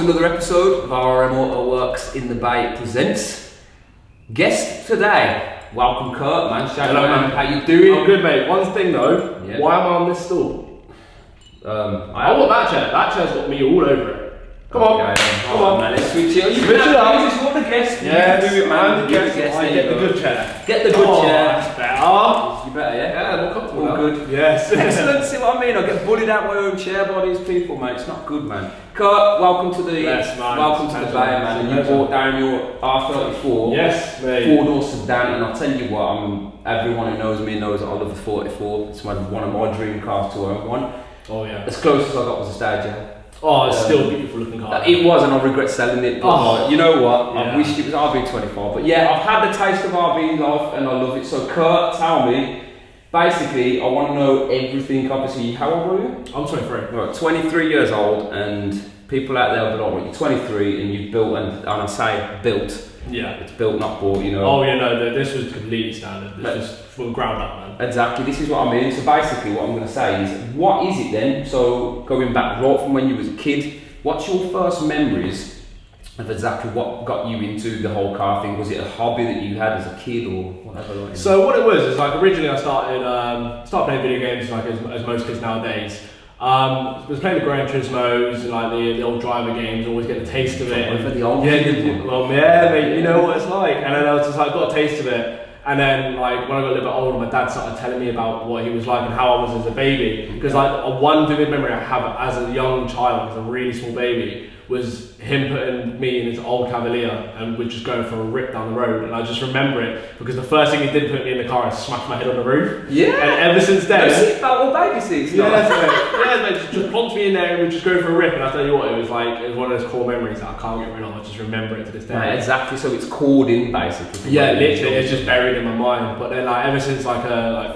another episode of RRM Works in the Bay Presents. Guest today, welcome Kurt, man. Hello, man. How you doing? I'm good, mate. One thing though, why am I on this stool? I want that chair. That chair's got me all over it. Come on, come on, man. Let's switch it. Switch it up. You just want the guest. Yeah, do it, man. I get the good chair. Get the good chair. That's better. You better, yeah. Yeah, more comfortable. All good. Yes. Excellent. See what I mean? I get bullied out my own chair by these people, mate. It's not good, man. Kurt, welcome to the welcome to the Bay, man. And you brought down your R34. Yes, mate. 4-door sedan, and I'll tell you what, everyone who knows me knows that I love the 44. It's one of my dream cars to own one. Oh yeah. As close as I got was a Stagia. Oh, it's still a beautiful looking car. It was, and I regret selling it. But you know what? Yeah. I wished it was RB24. But yeah, I've had the taste of RB life, and I love it. So Kurt, tell me. Basically, I want to know everything. Obviously, how old are you? I'm 23. Right, 23 years old, and people out there will be like, you're 23 and you've built, and I say built. Yeah. It's built, not bought, you know. Oh yeah, no, this was completely standard. This just from ground up, man. Exactly, this is what I mean. So basically what I'm going to say is, what is it then? So going back right from when you was a kid, what's your first memories of exactly what got you into the whole car thing? Was it a hobby that you had as a kid or whatever? Like, so what it was is like originally I started playing video games like as most kids nowadays. Was playing the Gran Turismos and like the old driver games, always get the taste of it. For the old mate, you know what it's like. And then I was just like got a taste of it. And then like when I got a little bit older, my dad started telling me about what he was like and how I was as a baby. Because like one vivid memory I have as a young child, as a really small baby, was him putting me in his old Cavalier and we'd just go for a rip down the road. And I just remember it because the first thing he did put me in the car, I smashed my head on the roof. Yeah. And ever since then, seatbelt or baby seats? Yeah, just plonked me in there and we'd just go for a rip. And I tell you what, it was one of those core memories that I can't get rid of. I just remember it to this day. Right, exactly. So it's called in basically. Yeah, literally, it's just buried in my mind. But then, like ever since like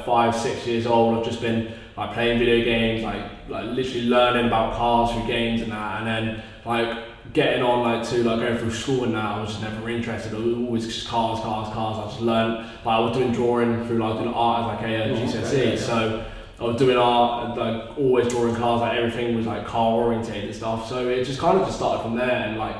5-6 years old, I've just been like playing video games, like literally learning about cars through games and that, and then like getting on like to like going through school and that. I was just never interested. It was always just cars. I just learned. Like I was doing drawing through like doing art as like a GCSE. So I was doing art and like always drawing cars. Like everything was like car orientated and stuff. So it just kind of just started from there, and like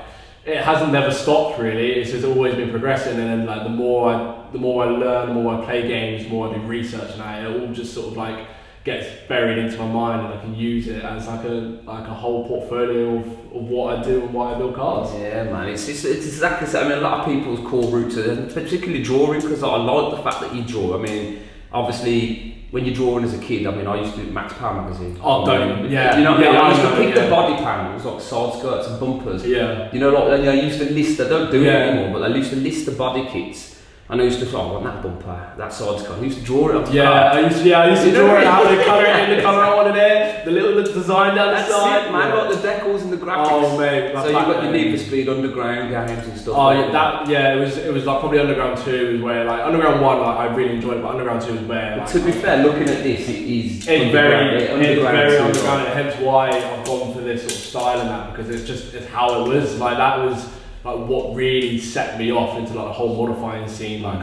it hasn't never stopped really. It's just always been progressing, and then like the more I learn, the more I play games, the more I do research, and it all just sort of like gets buried into my mind, and I can use it as like a whole portfolio of what I do and why I build cars. Yeah, man, it's exactly the same. I mean, a lot of people's core route to, particularly drawing, because I like the fact that you draw. I mean, obviously, when you're drawing as a kid, I mean, I used to do Max Power magazine. Oh, don't you? Yeah. You know what I mean? I used to pick the the body panels, like side skirts and bumpers. Yeah. You know, like, I used to list, I don't do it anymore, but I used to list the body kits. And I used to I want that bumper, that side skirt. I used to draw it on the car. I used to draw it out, the colour in, the colour I wanted it, the little design down the side. It, man, like the decals and the graphics. Oh, mate. So you've got your Need for Speed Underground games and stuff. Oh, yeah, it was like probably Underground 2 is where, like, Underground 1, like, I really enjoyed it, but Underground 2 is where, like, to be fair, looking at this, it is very underground, and hence why I've gone for this sort of style and that, because it's how it was. Like, that was like what really set me off into like the whole modifying scene. Like,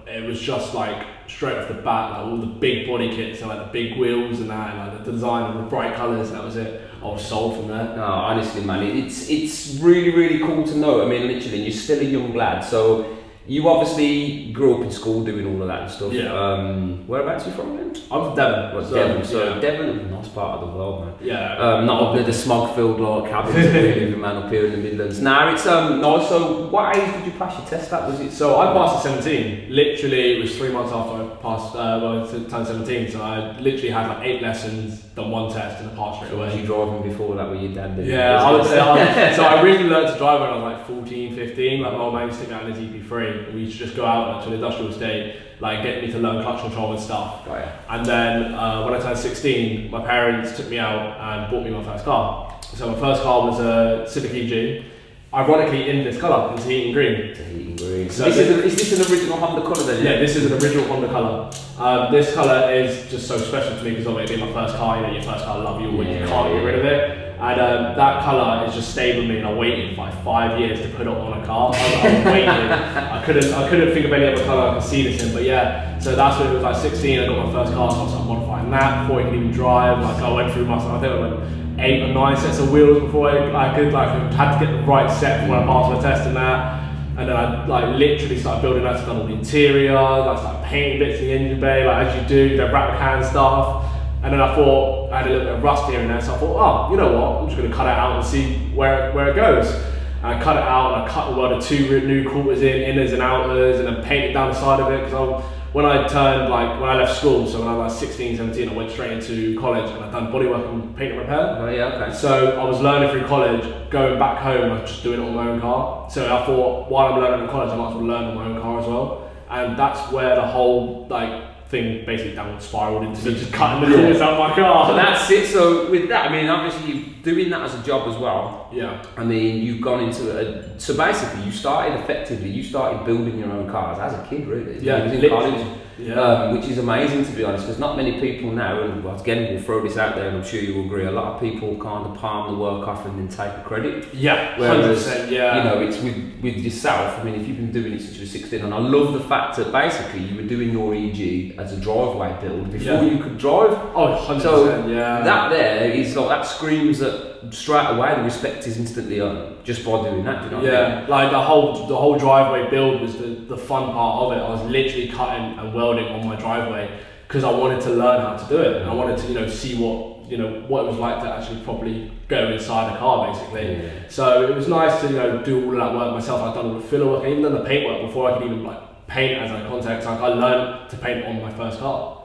it was just like straight off the bat, like all the big body kits and like the big wheels and that, and like the design and the bright colours. That was it. I was sold from there. No, honestly, man, it's really, really cool to know. I mean, literally, you're still a young lad, so you obviously grew up in school doing all of that and stuff. Yeah. Whereabouts are you from then? I'm from Devon. Well, Devon. So Devon is a nice part of the world, man. Yeah. Not up there, the smog-filled like cabins that we live in, man, up here in the Midlands. Nah, it's nice. So, what age did you pass your test at? Was it? So I passed at 17. Literally, it was 3 months after I passed. Turned 17. So I literally had like 8 lessons, done 1 test, and I passed straight away. Was you driving before that with your dad? Yeah, so I really learned to drive when I was like 14, 15. Like my old man used to take me out in his EP3. We used to just go out to an industrial estate, like get me to learn clutch control and stuff. Oh, yeah. And then when I turned 16, my parents took me out and bought me my first car. So my first car was a Civic EG. Ironically, in this colour, it's heating green. It's a heating green. So is this an original Honda colour then? Yeah, this is an original Honda colour. This colour is just so special to me because of it being my first car. You know, your first car, love you, you can't get rid of it. And that colour has just stayed with me, and I waited for like 5 years to put it on a car. I was waiting. I couldn't think of any other colour I could see this in. But yeah, so that's when it was like 16. I got my first car, so I started modifying that before I could even drive. Like I went through I think I went 8 or 9 sets of wheels before I could had to get the right set before I passed my test and that. And then I like literally started building that, done all the interior, like started painting bits in the engine bay, like as you do, the wrap can stuff. And then I thought, I had a little bit of rust here and there, so I thought, oh, you know what, I'm just going to cut it out and see where it goes. And I cut it out and I cut the 2 new quarters in, inners and outers, and then painted down the side of it, because when I left school, so when I was like 16, 17, I went straight into college and I'd done bodywork and paint and repair. Oh yeah, okay. So I was learning through college, going back home, I was just doing it on my own car. So I thought, while I'm learning in college, I might as well learn on my own car as well. And that's where the whole thing basically downward spiraled into me just cutting the corners out of my car. So that's it. So with that, I mean, obviously you're doing that as a job as well. Yeah. I mean, you've gone into so basically you started building your own cars as a kid, really. Yeah. You was in college. Yeah. Which is amazing, to be honest, because not many people now, and again we'll throw this out there and I'm sure you will agree, a lot of people kind of palm the work off and then take the credit. Yeah, whereas 100%, yeah. You know, it's with yourself. I mean, if you've been doing it since you were 16, and I love the fact that basically you were doing your EG as a driveway build before you could drive. Oh, 100%, so yeah. That there is like, that screams that straight away the respect is instantly earned just by doing that. Do you know what I mean? Like the whole driveway build was the fun part of it. I was literally cutting and welding on my driveway because I wanted to learn how to do it, and I wanted to see what it was like to actually properly go inside a car, basically. Yeah. So it was nice to do all of that work myself. I'd done all the filler work, I even done the paint work before I could even paint as a context. I learned to paint on my first car.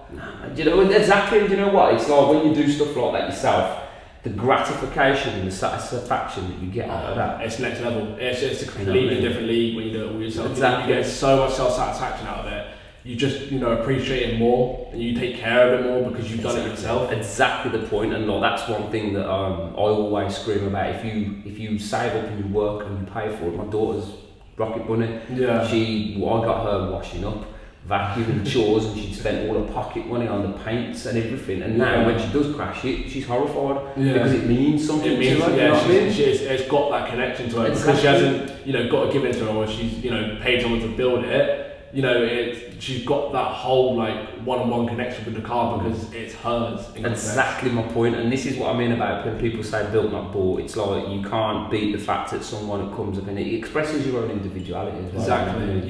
Do you know exactly? Do you know what it's like when you do stuff like that yourself? The gratification and the satisfaction that you get out of that. It's next level. It's a completely different league when you do it all yourself. Exactly. You get so much self-satisfaction out of it. You just appreciate it more, and you take care of it more because you've done it yourself. Exactly the point, and that's one thing that I always scream about. If you save up and you work and you pay for it, my daughter's Rocket Bunny. Yeah. I got her washing up, vacuuming chores, and she'd spent all her pocket money on the paints and everything. And now when she does crash it, she's horrified because it means something to her. You know what I mean? It's got that connection to her because she hasn't got it given to her, or she's paid someone to build it. She's got that whole one-on-one connection with the car because it's hers. Exactly my point, and this is what I mean about when people say built not bought. It's like you can't beat the fact that someone comes up and it expresses your own individuality as well. Exactly.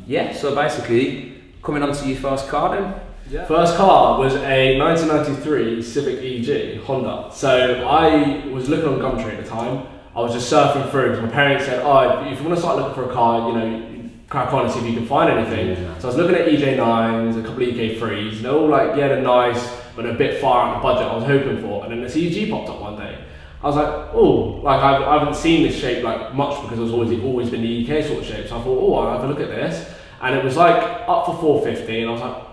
Yeah. So basically, coming on to your first car then. Yeah. First car was a 1993 Civic EG Honda. So I was looking on Gumtree at the time. I was just surfing through because my parents said, if you want to start looking for a car, crack on and see if you can find anything. Yeah. So I was looking at EJ9s, a couple of EK3s, and they're all they're nice, but a bit far out of the budget I was hoping for. And then this EG popped up one day. I was like, I haven't seen this shape much because it's always been the EK sort of shape. So I thought, I'll have a look at this. And it was up for 450, and I was like,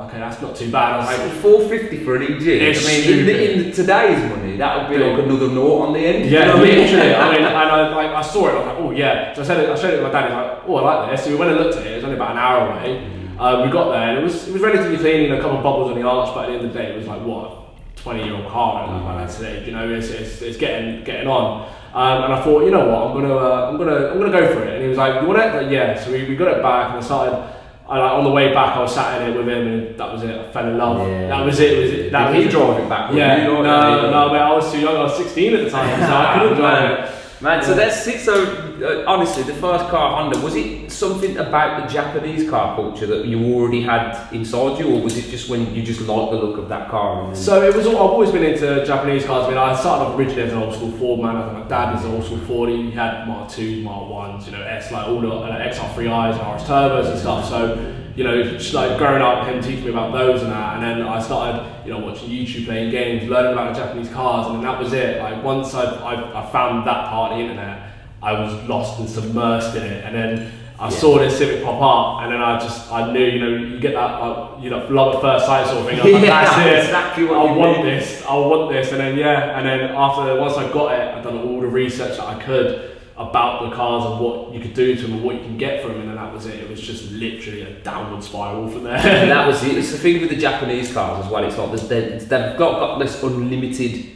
okay, that's not too bad. I was like, 450 for an EG. In today's money, that would be another note on the end. Yeah, literally. I saw it. I was like, oh yeah. So I showed it to my dad. He's like, I like this. So we went and looked at it. It was only about an hour away. We got there, and it was relatively clean. A couple of bubbles on the arch, but at the end of the day, it was 20-year-old car, and by that stage, it's getting on. And I thought, I'm gonna go for it. And he was like, you want it? Like, yeah. So we got it back, and I started. On the way back, I was sat in it with him, and that was it. I fell in love. Yeah. That was it. Did he drive it back? Yeah. No, but I was too young. I was 16 at the time, so I couldn't drive it. Man, so that's it. So honestly, the first car Honda, was it something about the Japanese car culture that you already had inside you, or was it just when you just liked the look of that car? So it was. I've always been into Japanese cars. I started off originally as an old school Ford man. My dad was an old school Ford. He had Mark 2s, Mark 1s, S, all the XR3i's and RS turbos and stuff. So just growing up, him teaching me about those and that, and then I started, watching YouTube, playing games, learning about the Japanese cars, and then that was it. Once I found that part of the internet, I was lost and submersed in it, and then I saw this Civic pop up, and then I knew, you get that, love at first sight sort of thing. I was like, that's it. Exactly what I want this, and then once I got it, I'd done all the research that I could about the cars and what you could do to them and what you can get from them, and then that was it. It was just literally a downward spiral from there. And that was it. It's the thing with the Japanese cars as well. It's like they've got this unlimited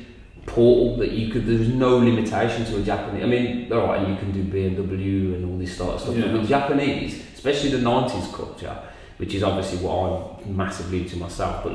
portal that there's no limitation to a Japanese. I mean, alright, and you can do BMW and all this sort of stuff, but with Japanese, especially the 90s culture, which is obviously what I'm massively into myself, but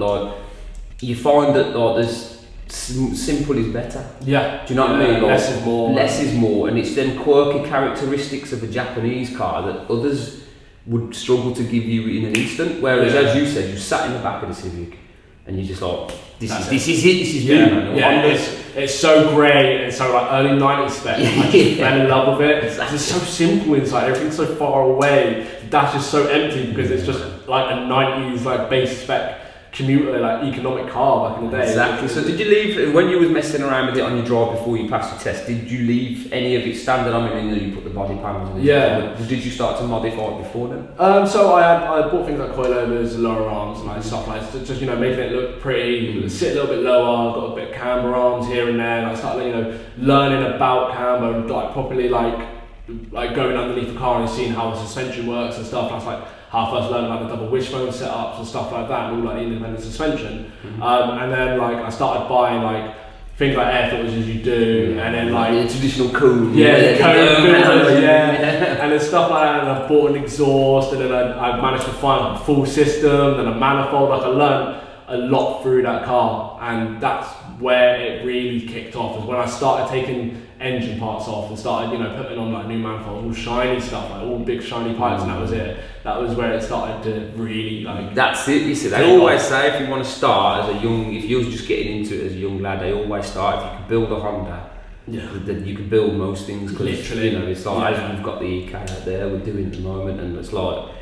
you find that there's simple is better. Yeah. Do you know what I mean? Like, less is more. Less is more, and it's them quirky characteristics of a Japanese car that others would struggle to give you in an instant. Whereas, as you said, you sat in the back of the Civic, and you just like, this is me, man. Yeah, it's so grey and so like early 90s spec. I just fell in love with it. Exactly. It's so simple inside. Everything's so far away. The dash is so empty because it's just like a 90s like base spec commuter, like economic car back in the day. Exactly. So did you leave, when you was messing around with it on your drive before you passed your test, did you leave any of it standard? I mean, you put the body panels in it. Yeah. Did you start to modify it before then? So I bought things like coilovers, lower arms, and like stuff like that, just making it look pretty, sit a little bit lower. Got a bit of camber arms here and there. And I started learning about camber and like properly like going underneath the car and seeing how the suspension works and stuff. That's like how I first learned about the double wishbone setups and stuff like that, and all like the independent suspension. And then like I started buying like things like air filters as you do, and then like the traditional cone. Yeah, cone filters, and then stuff like that. And I bought an exhaust, and then I managed to find like a full system, then a manifold. Like I learned a lot through that car, and that's where it really kicked off. Is when I started taking engine parts off and started, putting on like new manifolds, all shiny stuff, like all big shiny pipes, and that was it. That was where it started to really like. That's it. You see, they always say if you want to start if you're just getting into it as a young lad, they always start if you can build a Honda. Yeah. Then you can build most things. Literally. It's like as we've got the EK out there, we're doing at the moment, and it's like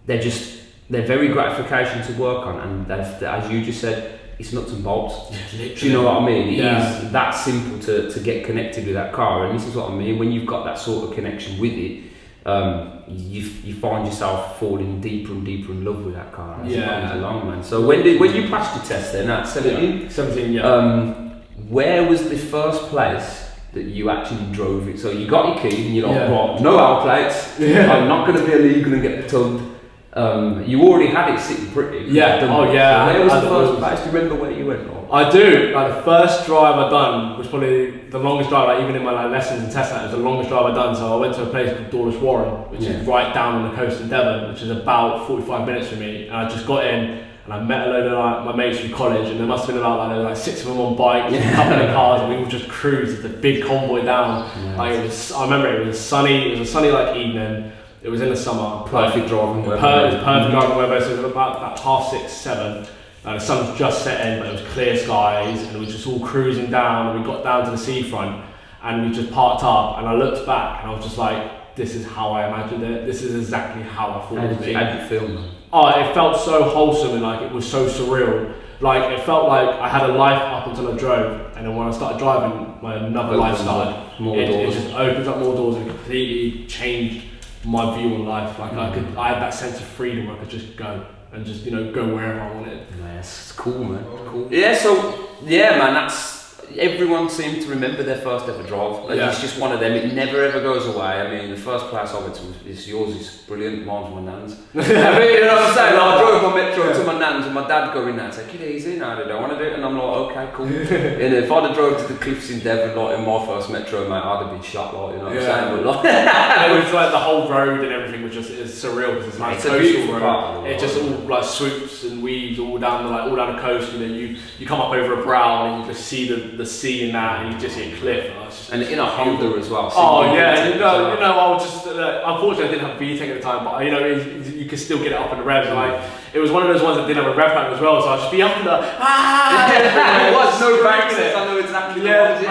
they're very gratification to work on, and as you just said, it's nuts and bolts. Yeah, do you know what I mean? It is that simple to get connected with that car, and this is what I mean. When you've got that sort of connection with it, you find yourself falling deeper and deeper in love with that car as it goes along, man. So when you passed your test then at 17? 17, yeah. Where was the first place that you actually drove it? So you got your key and you're like, right, no outplates, I'm not going to be illegal and get tugged. You already had it sitting pretty. Yeah. Oh yeah. Where was the first place? Do you remember where you went? I do. Like the first drive I done was probably the longest drive. Like even in my lessons and test, it was the longest drive I done. So I went to a place called Dawlish Warren, which is right down on the coast of Devon, which is about 45 minutes from me. And I just got in and I met a load of my mates from college, and there must have been about 6 of them on bikes, a couple of cars, and we all just cruised the big convoy down. Like I remember it was a sunny like evening. It was in the summer. Perfect driving weather. Perfect driving weather. So it was about 6:30, 7. The sun's just setting, but it was clear skies, and we were just all cruising down. And we got down to the seafront, and we just parked up. And I looked back, and I was just like, "This is how I imagined it. This is exactly how I thought it would be." How did you feel, man? Oh, it felt so wholesome, and like it was so surreal. Like it felt like I had a life up until I drove, and then when I started driving, another life started. It just opens up more doors and completely changed my view on life. Like I had that sense of freedom where I could just go and just go wherever I wanted. Yes, it's cool, man. It's cool. Yeah, so man, that's everyone seemed to remember their first ever drive. Like, it's just one of them. It never ever goes away. I mean, the first place I went to is yours is brilliant. Mine's my nan's. I mean, you know what I'm saying? Like, I drove my Metro to my nan's, and my dad going there and said, "Kid, easy, no, I don't want to do it." And I'm like, "Okay, cool." And if I'd have drove to the cliffs in Devon, like in my first Metro, mate, I'd have been shot. Like, you know what I'm saying? But like, it was like the whole road and everything was just surreal because it's like it's a beautiful road. It just all like swoops and weaves all down the coast. You come up over a brow and you just see the sea and that. And you just see a cliff, and in a Honda as well. Oh yeah, I was just unfortunately I didn't have a VTEC at the time, but you could still get it up in the revs. Like it was one of those ones that didn't have a rev pattern as well, so I'd just be up in the it was no banks. I know exactly the ones.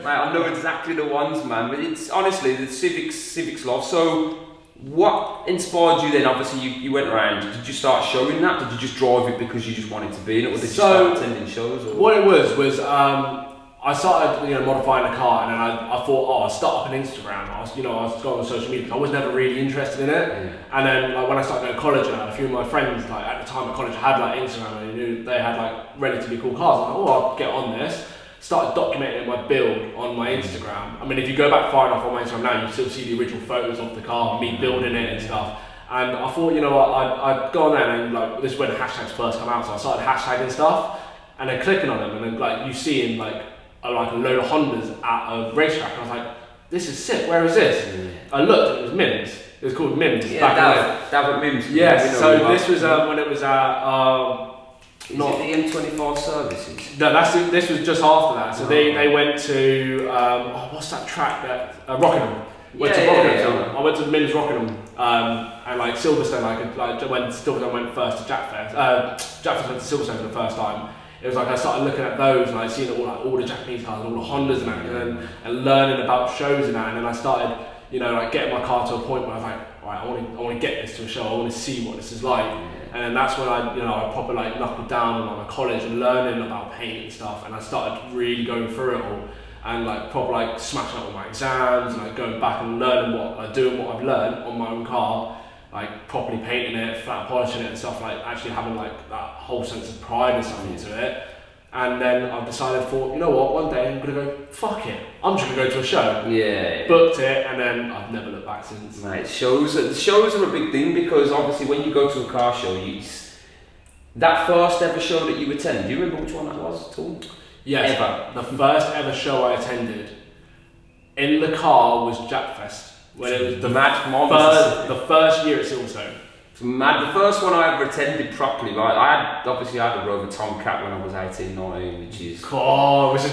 Mate, I know exactly the ones, man. But it's honestly the Civics love. So what inspired you then? Obviously you went around. Did you start showing that? Did you just drive it because you just wanted to be in it, or did you start attending shows? Or? What it was I started modifying the car, and then I thought, I'll start up an Instagram. I was going on social media. I was never really interested in it. And then when I started going to college, a few of my friends at the time at college had Instagram, and I knew they had relatively cool cars. I was I'll get on this. Started documenting my build on my Instagram. I mean, if you go back far enough on my Instagram now, you still see the original photos of the car, me building it and stuff. And I thought, I'd go on there, and this is when hashtags first come out, so I started hashtagging stuff, and then clicking on them, and then you see in a load of Hondas at a racetrack, and I was like, this is sick, where is this? I looked, and it was Mims. It was called Mims back then. David Mims. Yes, so this was when it was at Is it the M25 services? No, this was just after that. So they went to what's that track that Rockingham. Went to Rockingham. I went to Mills Rockingham, and like Silverstone, when Silverstone went first to Jackfest. Jackfest went to Silverstone for the first time. It was like I started looking at those and I seeing all the Japanese cars, all the Hondas and that, and learning about shows and that, and then I started, getting my car to a point where I was like, right, I want to get this to a show. I want to see what this is like. And then that's when I proper knuckled down on my college and learning about paint and stuff, and I started really going through it all and proper smashing up all my exams and going back and learning doing what I've learned on my own car, properly painting it, flat polishing it and stuff, actually having that whole sense of pride and stuff into it. And then I've decided you know what, one day I'm gonna go, fuck it, I'm just gonna go to a show. Yeah. Booked it, and then I've never looked back since. Mate, shows are a big thing, because obviously when you go to a car show, that first ever show that you attended, do you remember which one that was at all? Yes, ever. The first ever show I attended in the car was Jackfest. When it was the first year at Silverstone. It's mad. The first one I ever attended properly, I had a Rover Tomcat when I was 18, 19, which is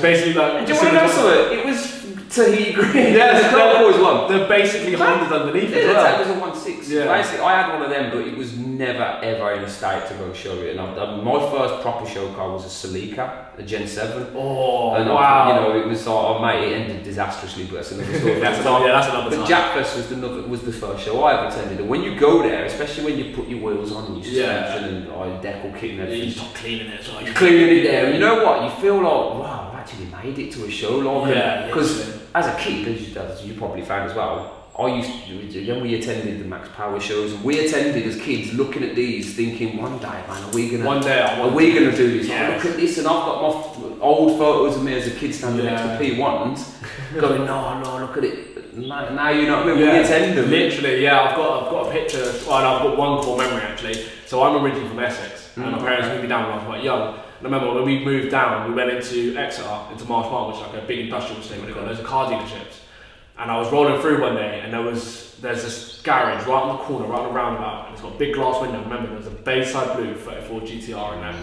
basically like. Do you want to know something? It was Tahiti Green. Yeah, the Club Boys one. They're basically Hondas underneath it. Yeah, it was a 1.6. Yeah. Basically, I had one of them, but it was never ever in a state to go show it. And my first proper show car was a Celica, a Gen 7. Oh, and wow! It was mate, it ended disastrously, but that's another story. that's another But time. Jackfest was the first show I ever attended, and when you go there, especially when you put your wheels on and your suspension and your decal kit and everything, you start cleaning it, so you're cleaning it there. And you know what? You feel like, wow, I've actually made it to a show, because as a kid, as you probably found as well, we attended the Max Power shows, and we attended as kids looking at these thinking, one day, man, are we gonna do this? Yes. Look at this, and I've got my old photos of me as a kid standing next to P1s going, no, look at it. Now you know what I mean? We attend them. Literally, yeah, I've got a picture, I've got one core memory actually. So I'm originally from Essex, and my parents moved me down when I was quite young. And I remember when we moved down, we went into Exeter, into Marsh Mart, which is like a big industrial estate where they've got loads of car dealerships. And I was rolling through one day, and there's this garage right on the corner, right on the roundabout, and it's got a big glass window. Remember, there was a Bayside Blue 34 GTR in there.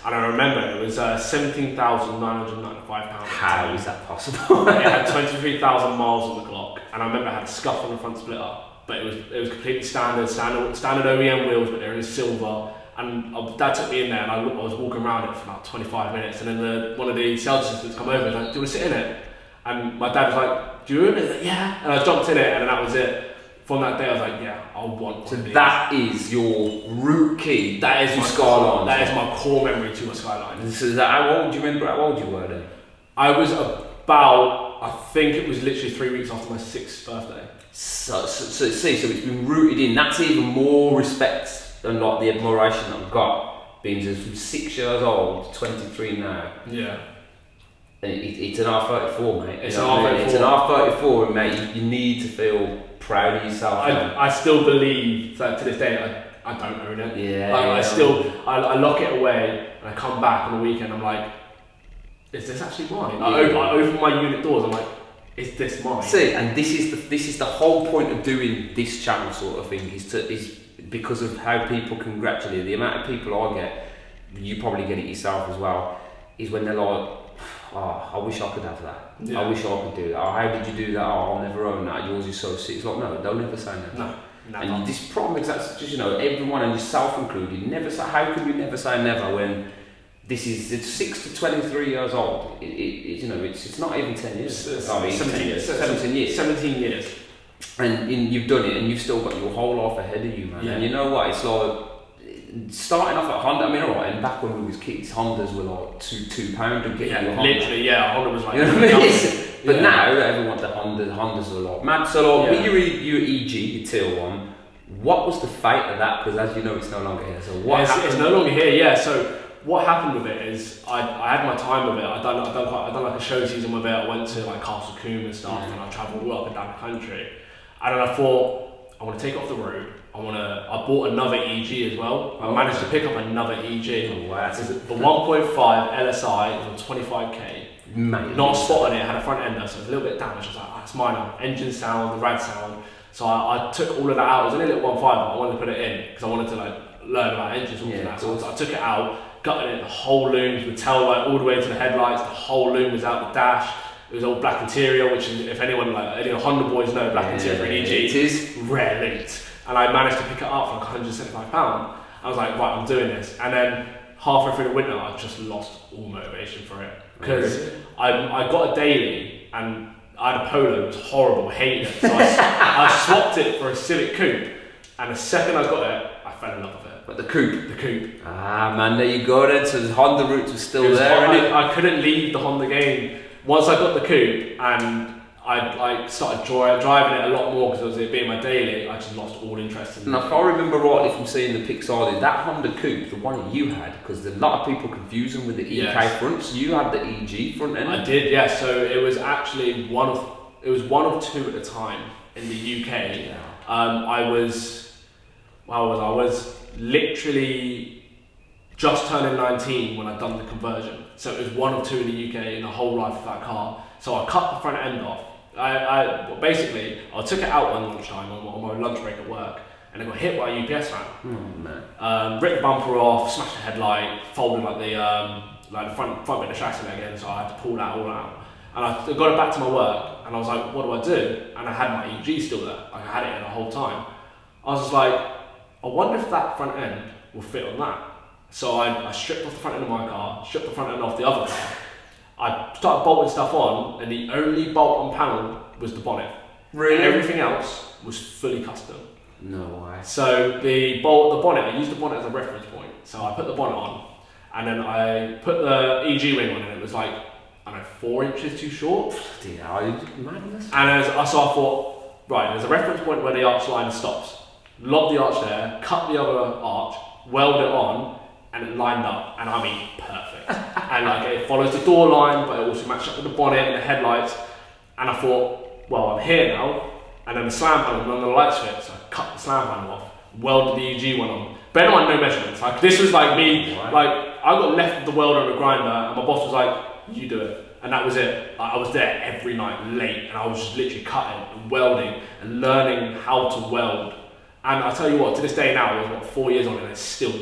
And I remember it was £17,995. How is that possible? It had 23,000 miles on the clock, and I remember it had a scuff on the front splitter, but it was completely standard OEM wheels, but they were in silver. And Dad took me in there, and I was walking around it for about 25 minutes, and then one of the sales assistants come over and was like, "Do you want to sit in it?" And my dad was like, "Do you want it?" Like, "Yeah." And I jumped in it, and then that was it. From that day, I was like, "Yeah, I want one." So that is your root key. That is my Skyline. That is my core memory to my Skyline. So is that how old? Do you remember how old you were then? I was about, I think it was literally 3 weeks after my 6th birthday. So it's been rooted in. That's even more respect than like the admiration that I've got. Being just from 6 years old, 23 now. Yeah. And it's an R34, mate. It's an R34. It's an R34, and mate, you need to feel proud of yourself. I still believe that to this day I don't own it. Yeah. I lock it away, and I come back on the weekend. I'm like, is this actually mine? Yeah. I open my unit doors. I'm like, is this mine? See, and this is the whole point of doing this channel sort of thing is because of how people congratulate you. The amount of people I get, you probably get it yourself as well, is when they're like, "Oh, I wish I could have that. Yeah. I wish I could do that. Oh, how did you do that? Oh, I'll never own that. Yours is so sick." It's like, no, don't ever say that. No. And this problem is that's just, everyone, and yourself included, never say. How can you never say never when it's 6 to 23 years old? It's not even 10 years. 17 years. 17 years. And you've done it, and you've still got your whole life ahead of you, man. Yeah. And you know what? It's like starting off at Honda. I mean, alright. And back when we was kids, Hondas were like £2 to get you a Honda. Literally, yeah. Honda was like. You know what I mean? But now everyone wants the Hondas. Hondas are a lot mad. So like, with your EG, your Teal one, what was the fate of that? Because as you know, it's no longer here. So what happened? It's no longer here. Yeah. So what happened with it is I had my time with it. I done like a show season with it. I went to like Castle Combe and stuff, and I travelled all up and down the country. And then I thought, I want to take it off the road. I bought another EG as well. I managed to pick up another EG. Oh, wow. The 1.5 LSI was on 25k. Mate, Not spotted it, had a front ender, so it was a little bit damaged. I was like, that's minor. Engine sound, the rad sound. So I took all of that out. It was only a little 1.5, but I wanted to put it in because I wanted to learn about engines and all that. So I took it out, gutted it, the whole loom, from the tail light all the way to the headlights, the whole loom was out the dash. It was all black interior, which is, if anyone, like any Honda boys know, black interior for an EG, it is rare loot. And I managed to pick it up for like £175. I was like, right, I'm doing this. And then halfway through the winter, I just lost all motivation for it. Because I got a daily and I had a Polo, it was horrible, hated it. So I swapped it for a Civic Coupe, and the second I got it, I fell in love with it. But the coupe? The coupe. Ah man, there you go then, so the Honda roots were still there. I couldn't leave the Honda game. Once I got the coupe and I like started driving it a lot more because it was being my daily, I just lost all interest in it. And if I remember rightly from seeing the pics I did, that Honda coupe, the one that you had, because a lot of people confuse them with the EK fronts, you had the EG front end. I did, yes. So it was actually one of two at the time in the UK. Yeah. I was literally just turning 19 when I'd done the conversion. So it was one of two in the UK in the whole life of that car. So I cut the front end off. I took it out one lunchtime on my lunch break at work, and I got hit by a UPS van. Oh man. Ripped the bumper off, smashed the headlight, folded like the front bit of the chassis again, so I had to pull that all out. And I got it back to my work, and I was like, what do I do? And I had my EG still there. Like, I had it in the whole time. I was just like, I wonder if that front end will fit on that. So I stripped off the front end of my car, stripped the front end off the other car. I started bolting stuff on, and the only bolt on panel was the bonnet. Really? Everything else was fully custom. No way. So the bonnet, I used the bonnet as a reference point. So I put the bonnet on, and then I put the EG wing on, and it was like, I don't know, 4 inches too short. Madness. And so I thought, right, there's a reference point where the arch line stops. Lob the arch there, cut the other arch, weld it on, and it lined up, and I mean perfect. And like it follows the door line, but it also matched up with the bonnet and the headlights. And I thought, well, I'm here now. And then the slam panel, none of the lights fit, so I cut the slam panel off, welded the EG one on. Bear in mind, no measurements. Like this was like me, like I got left with the welder and the grinder, and my boss was like, you do it. And that was it. I was there every night late, and I was just literally cutting and welding and learning how to weld. And I tell you what, to this day now, it was 4 years on, and it's still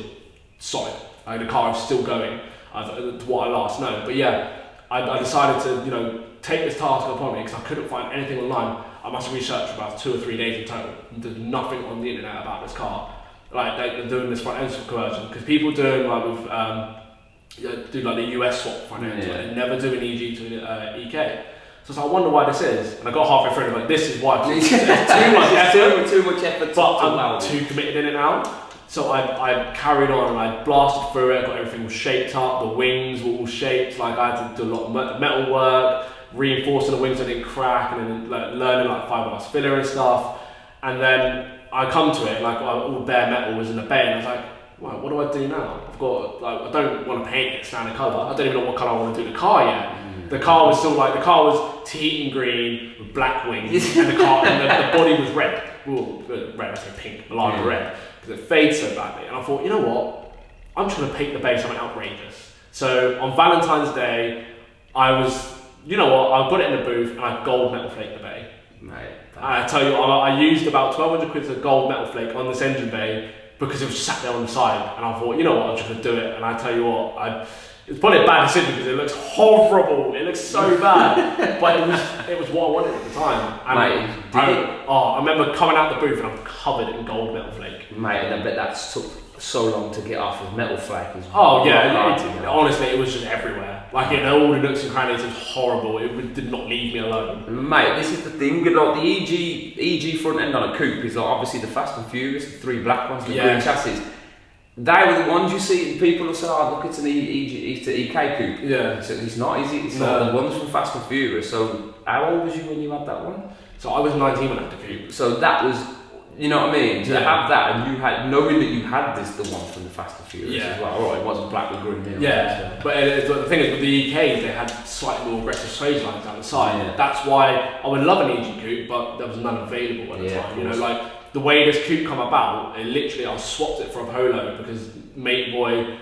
solid. Like the car is still going. To what I last know. But yeah, I decided to take this task upon me because I couldn't find anything online. I must have researched for about 2 or 3 days in total. There's nothing on the internet about this car. Like they're doing this front end conversion because people doing like with do like the US swap front end. Yeah. They never do an EG to EK. So I wonder why this is. And I got halfway through and I'm like, this is why. It's too much effort. But I'm too committed in it now. So I carried on and I blasted through it, got everything shaped up, the wings were all shaped, like I had to do a lot of metal work, reinforcing the wings so they didn't crack, and then like, learning like fiberglass filler and stuff. And then I come to it, like all bare metal was in the bay, and I was like, well, what do I do now? I've got, like, I don't want to paint it standard colour, I don't even know what colour I want to do the car yet. The car was still like, the car was Tahitian green with black wings, and the body was red. Ooh, red, I say pink, lime red. It fades so badly, and I thought, you know what, I'm trying to paint the bay something outrageous. So on Valentine's Day, I was, you know what, I got it in the booth and I gold metal flaked the bay. Mate, I tell you, I used about 1,200 quid of gold metal flake on this engine bay because it was sat there on the side, and I thought, you know what, I'm just gonna do it. And I tell you what, it's probably a bad decision because it looks horrible. It looks so bad, but it was what I wanted at the time. And mate, I remember coming out the booth and I'm covered in gold metal flake. Mate, and I bet that took so long to get off of metal flake as well. Oh yeah, honestly, it was just everywhere. Like in all the nooks and crannies, it was horrible. It did not leave me alone. Mate, this is the thing. Like the EG front end on a coupe is like obviously the Fast and Furious, the 3 black ones, the green chassis. They were the ones you see, and people will say, oh look, it's an EK coupe. Yeah. So it's not, is it? It's not the ones from Fast and Furious. So how old was you when you had that one? So I was 19 when I had the coupe. So that was, you know what I mean? To have that, and you had, knowing that you had the one from the Fast and Furious as well. Alright, it wasn't black with green. Yeah, but the thing is, with the EKs, they had slightly more aggressive swage lines down the side. Yeah. That's why I would love an EG coupe, but there was none available at the time. You know, like, the way this coupe come about, it literally, I swapped it for a Polo because Mate Boy,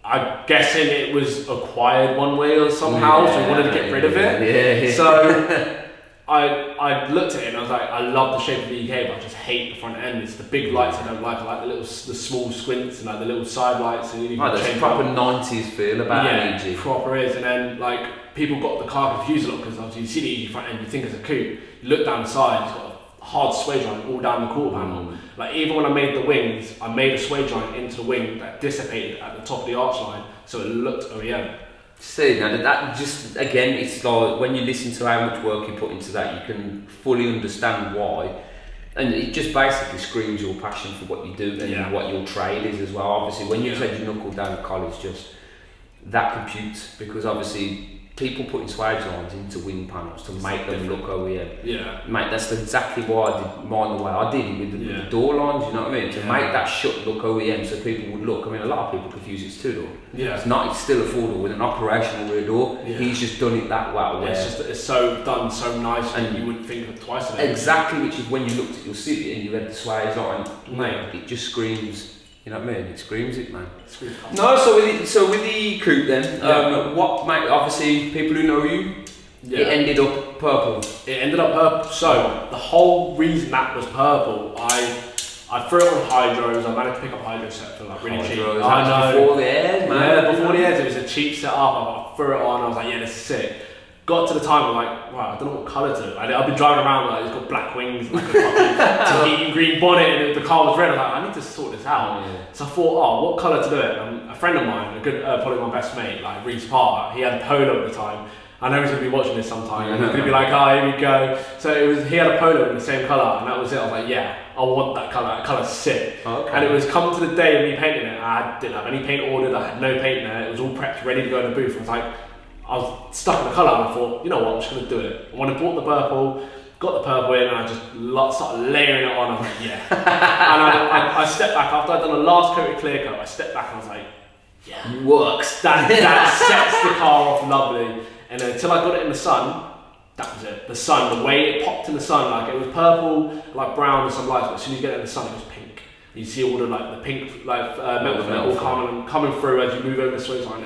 I'm guessing it was acquired one way or somehow, so he wanted to get rid of it. So I looked at it and I was like, I love the shape of the UK, but I just hate the front end. It's the big lights I don't like. I like the small squints and like the little side lights. And you there's a proper 90s feel about an EG. Yeah, proper is. And then like people got the car confused a lot because obviously you see the EG front end, you think it's a coupe. You look down the side, it's got a hard sway joint all down the quarter panel. Like even when I made the wings, I made a sway joint into the wing that dissipated at the top of the arch line, so it looked OEM. See, now that just again, it's like when you listen to how much work you put into that, you can fully understand why, and it just basically screams your passion for what you do and what your trade is as well. Obviously, when you said you knuckled down at college, just that computes, because obviously people putting swage lines into wing panels to make them look OEM. Yeah. Mate, that's exactly why I did mine the way I did it with the door lines, you know what I mean? To make that shut look OEM so people would look. I mean, a lot of people confuse it as two door. Yeah. It's not, it's still a four door with an operational rear door. Yeah. He's just done it that way. It's so done so nice and you wouldn't think of it twice a day. Exactly, which is when you looked at your city and you had the swage line, mate, it just screams. You know what I mean? It screams it, man. No, so with the coupe then, what, mate? Obviously, people who know you, it ended up purple. It ended up purple. So the whole reason that was purple, I threw it on hydros. I managed to pick up hydro set for like really cheap. I know. Before the airs, man. Yeah, before the airs, it was a cheap setup. I threw it on. I was like, yeah, this is sick. Got to the time, I'm like, wow, I don't know what colour to do. I've been driving around like it's got black wings, like a fucking Tahitian green bonnet, and the car was red. I was like, I need to sort this out. Yeah. So I thought, oh, what colour to do it? And a friend of mine, a good, probably my best mate, like Reese Parr, he had a polo at the time. I know he's going to be watching this sometime, and he's going to be like, oh, here we go. So he had a polo in the same colour, and that was it. I was like, yeah, I want that colour. That colour's sick. Okay. And it was come to the day of me painting it. I didn't have any paint ordered. I had no paint there. It was all prepped, ready to go in the booth. I was like, I was stuck in the colour, and I thought, you know what, I'm just going to do it. When I bought the purple, got the purple in, and I just started layering it on. I was like, yeah. And I stepped back after I'd done the last coat of clear coat. I stepped back and I was like, yeah, it works. That sets the car off lovely. And then until I got it in the sun, that was it. The sun, the way it popped in the sun, like it was purple, like brown with some lights, but as soon as you get it in the sun, it was pink. You see all the like the pink like metal all coming through as you move over the switch line.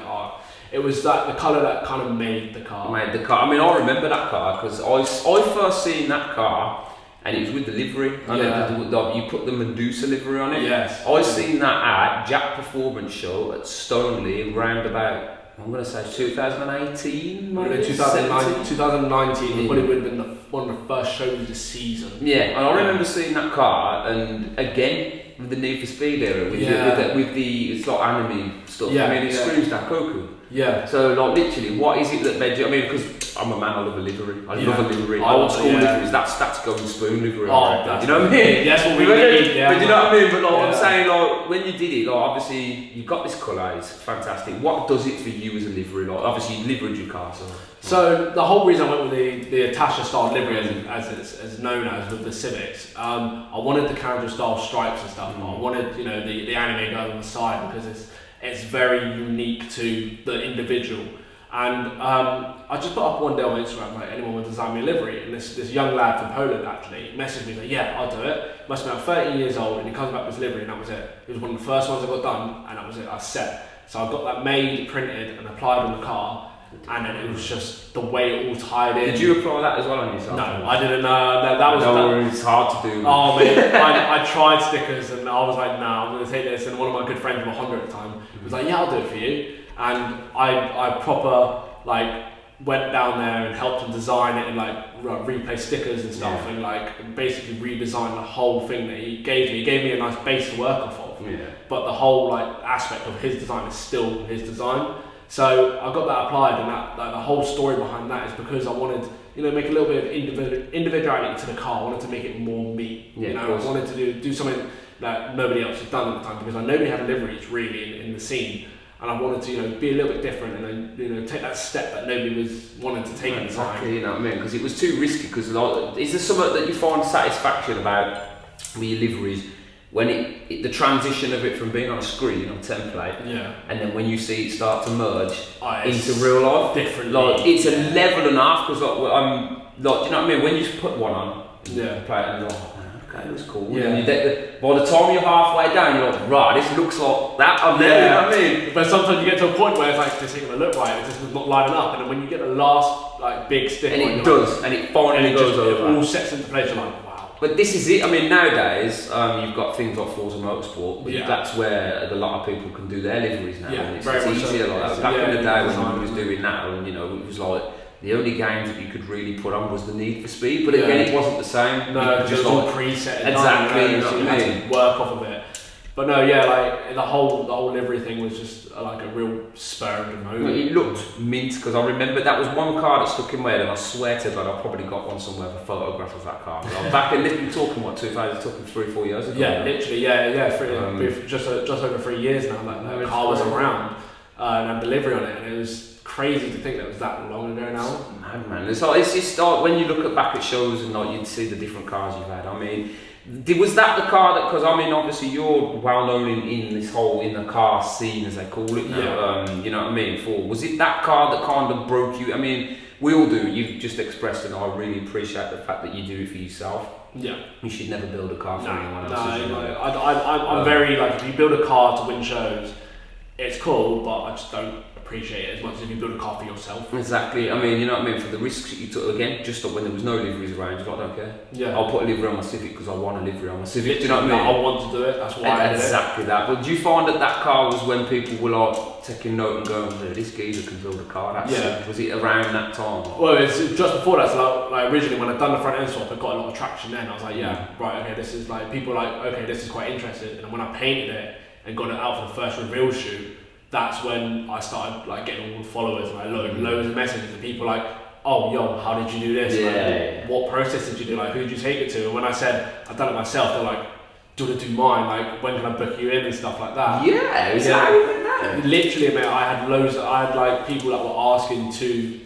It was that the colour that kind of made the car. I mean, I remember that car because I first seen that car and it was with the livery. You put the Medusa livery on it. Yes. I seen that at Jack Performance Show at Stoneleigh around about, I'm going to say 2018, maybe 2019. It probably would have been one of the first shows of the season. Yeah, and I remember seeing that car, and again with the Need for Speed era, with the it's like anime stuff. Yeah, I mean, it screams Dakoku. Yeah. So like literally, what is it that made you? I mean, because I'm a man, I love a livery. I love a livery. Old school liveries. That's going spoon livery. Oh, you know what I mean? That's what we need. Yeah. But you know what I mean? But like I'm saying, like when you did it, like obviously you got this colour. It's fantastic. What does it for you as a livery? Like obviously you liveried your car, so the whole reason I went with the Atasha style livery, as it's known as with the Civics, I wanted the Carriager style stripes and stuff. I wanted the anime girl on the side because it's very unique to the individual. And I just put up one day on Instagram, like, anyone would design me a livery, and this young lad from Poland actually messaged me like, yeah, I'll do it. Must have been about 13 years old, and he comes back with his livery, and that was it. It was one of the first ones I got done, and that was it. I was set. So I got that made, printed, and applied on the car. And then it was just the way it all tied in. Did you apply that as well on yourself? No, I didn't. That was. It's hard to do. Oh man, I tried stickers and I was like, nah, I'm gonna take this. And one of my good friends from Honda at the time was like, yeah, I'll do it for you. And I proper like went down there and helped him design it and like replace stickers and stuff and like basically redesign the whole thing that he gave me. He gave me a nice base to work off of. Yeah. But the whole like aspect of his design is still his design. So I got that applied, and that like, the whole story behind that is because I wanted, make a little bit of individuality to the car. I wanted to make it more me. I wanted to do something that nobody else had done at the time because nobody had liveries really in the scene, and I wanted to be a little bit different and then take that step that nobody was wanting to take at the time. You know what I mean? Because it was too risky. Because like, is there something that you find satisfaction about with your liveries? When the transition of it from being on a screen or template, and then when you see it start to merge into real life, different. Like it's a level and a half because like I'm like, do you know what I mean? When you put one on, play it and you're like, okay, it was cool. Yeah. And by the time you're halfway down, you're like, right, this looks like that up there, you know what I mean? But sometimes you get to a point where it's like, this ain't gonna look right, it's just not lining up, and then when you get the last like big stick and on, it does, and it finally goes over. It all sets into place, you're like, wow. But this is it. I mean, nowadays you've got things like Forza Motorsport, but Yeah. that's where a lot of people can do their liveries now. Yeah, And it's very much easier so. like that. Back in the day when design, we was doing that, and you know, it was like the only games that you could really put on was the Need for Speed. But again, it wasn't the same. No, You could just all preset. Exactly. You know what I mean? Work off of it. But no, yeah, like the whole livery thing was just like a real spur of the moment. It looked mint because I remember that was one car that stuck in my head, and I swear to God, I probably got one somewhere with a photograph of that car. I'm back in we're talking what 2000, talking 3-4 years ago. Yeah, literally, just over 3 years now. Like that car was around and had delivery on it, and it was crazy to think that was that long ago now. Man, it's just like when you look back at shows and like you'd see the different cars you've had. I mean, was that the car that? Because I mean, obviously you're well known in this whole in the car scene, as they call it now. Yeah. You know what I mean? Was it that car that kind of broke you? I mean, we all do. You've just expressed, and I really appreciate the fact that you do it for yourself. Yeah. You should never build a car for anyone else. I'm very like, if you build a car to win shows, it's cool, but I just don't appreciate it as much as if you build a car for yourself. Exactly. I mean, you know what I mean? For the risks that you took, again, just when there was no liveries around, you're like, I don't care. Yeah. I'll put a livery on my Civic because I want a livery on my Civic. Do you know what I mean? I want to do it, that's why I did it. Exactly that. But do you find that car was when people were like taking note and going, oh, this geezer can build a car? That's it. Was it around that time? Well, it's just before that. So like originally when I'd done the front end swap, I got a lot of traction then. I was like, right, okay, this is like, people are like, okay, this is quite interesting. And when I painted it and got it out for the first reveal shoot, that's when I started like getting all the followers, like loads of messages and people like, oh yo, how did you do this? Like, what process did you do? Like, who did you take it to? And when I said I've done it myself, they're like, do you want to do mine? Like, when can I book you in and stuff like that? Yeah, is that even that? Literally, mate, I had like people that were asking to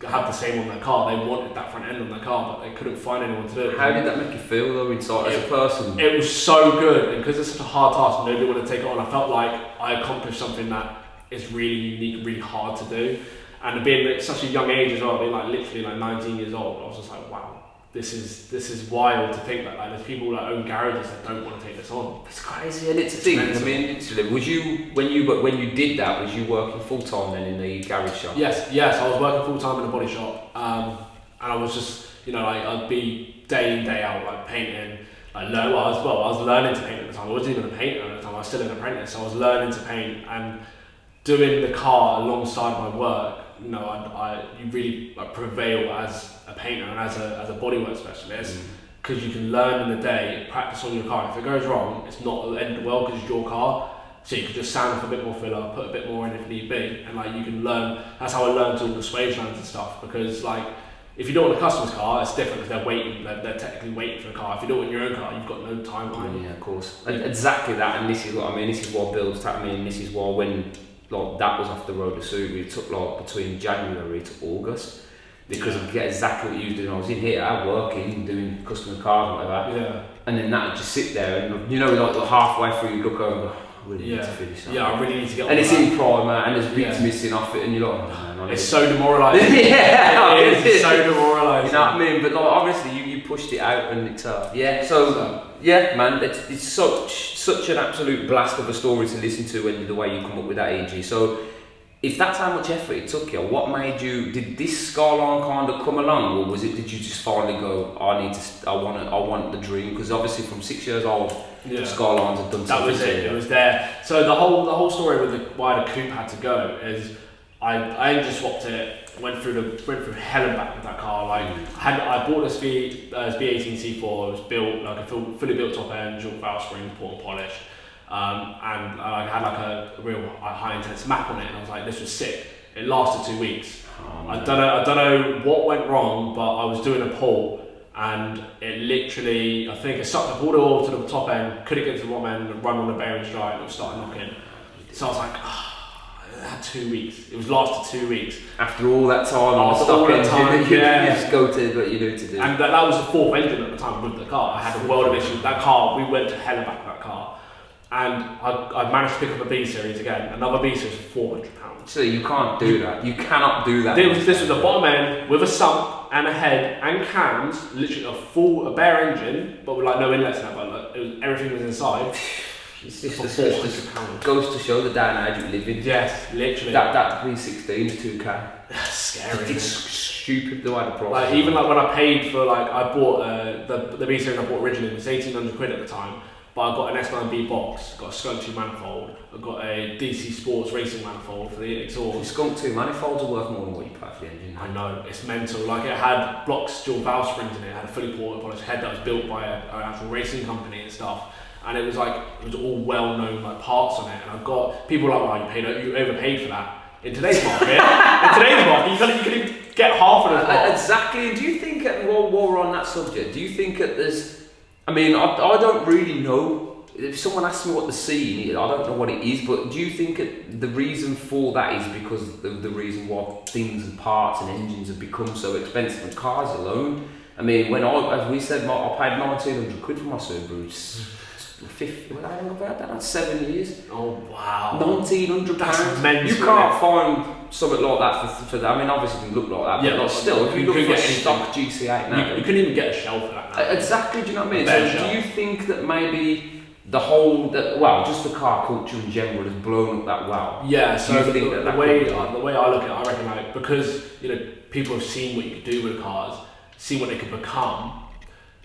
have the same on their car. They wanted that front end on their car, but they couldn't find anyone to do it. How did that make you feel though inside as a person? It was so good, and because it's such a hard task, nobody wanted to take it on. I felt like I accomplished something that is really unique, really hard to do. And being at such a young age as well, being like literally like 19 years old, I was just like, wow, this is wild to think that like there's people that own garages that don't want to take this on. It's crazy, and it's a thing. I mean, literally, was you when you did that? Was you working full time then in the garage shop? Yes, I was working full time in a body shop, and I was just, you know, like I'd be day in day out like painting. I was learning to paint at the time. I wasn't even a painter at the time. I was still an apprentice. So I was learning to paint and doing the car alongside my work. You know, you really like, prevail as a painter and as a bodywork specialist, because you can learn in the day, practice on your car. If it goes wrong, it's not the end of the world because it's your car. So you can just sand off a bit more filler, put a bit more in if need be, and like you can learn. That's how I learned all the swage lines and stuff. Because like, if you do it on a customer's car, it's different because they're waiting. They're technically waiting for the car. If you do it on your own car, you've got no timeline. Yeah, of course. Exactly that. And this is what I mean. This is what builds that. I mean, this is why when like that was off the road to Subaru, it took like between January to August, because I get exactly what you were doing. I was in here working, doing customer cars and whatever. Yeah. And then that would just sit there, and you know, like halfway through, you look over and go, I really need to finish that. Yeah, I really need to get on and it's that. in primer, and there's bits missing off it, and you're like, oh, man, it's so demoralising. It's so demoralising. You know what I mean? But like, obviously, you pushed it out, and it's yeah, man, it's such an absolute blast of a story to listen to, and the way you come up with that AG. So, if that's how much effort it took you, what made you? Did this Skyline kind of come along, or was it? Did you just finally go? I want the dream? Because obviously, from 6 years old, Skylines have done something. That was it. It was there. So the whole story with why the coupe had to go is I just swapped it. Went through hell and back with that car. Like I bought this V18 C4. It was built like a fully built top end, dual valve springs, port and polished. And I had like a real high intense map on it, and I was like, this was sick. It lasted 2 weeks. I don't know what went wrong, but I was doing a pull, and it literally, I think it sucked up all the oil to the top end, couldn't get to the bottom end, and run on the bearings dry, and it started knocking. So I was like, it had 2 weeks. It was lasted 2 weeks. After all that time on the stock engine, you just go to what you need to do. And that was the fourth engine at the time with the car. I had a world of issues. That car, we went to hell and back with that car. And I managed to pick up a B series again. Another B series for £400. So you can't do that. You cannot do that. This was the bottom end with a sump, and a head and cams, literally a bare engine, but with like no inlets and that, but like, everything was inside. It's just goes to show the day and age we live in. Yes, literally. That V16 is 2K. That's scary. It's stupid the way the price. Like even like when I paid for like I bought the V16 I bought originally was £1,800 at the time, but I got an S9B box, got a Skunk 2 manifold, I got a DC Sports racing manifold for the exhaust. The Skunk 2 manifolds are worth more than what you pay for the engine. I know, it's mental. Like it had blocks, dual valve springs in it, it had a fully polished head that was built by an actual racing company and stuff. And it was all well-known like parts on it, and I've got people like, well, you overpaid for that. In today's market, you couldn't even get half of it. Exactly. Do you think, while we're on that subject, do you think that there's, I mean, I don't really know. If someone asks me what the scene is, I don't know what it is, but do you think the reason for that is because of the reason why things and parts and engines have become so expensive, and cars alone? I mean, as we said, I paid £1,900 for my Subaru. 50, well, I don't know about that. That's 7 years. Oh wow! £1,900. You can't find something like that for that. I mean, obviously, it look like that, yeah, but like, still, if you look for a stock GC8 now, you couldn't even get a shell for that. Now. Exactly. Do you know what I mean? So, do you think that maybe the just the car culture in general has blown up that well? Yeah. So the way I look at it, I reckon like because people have seen what you could do with cars, seen what they could become.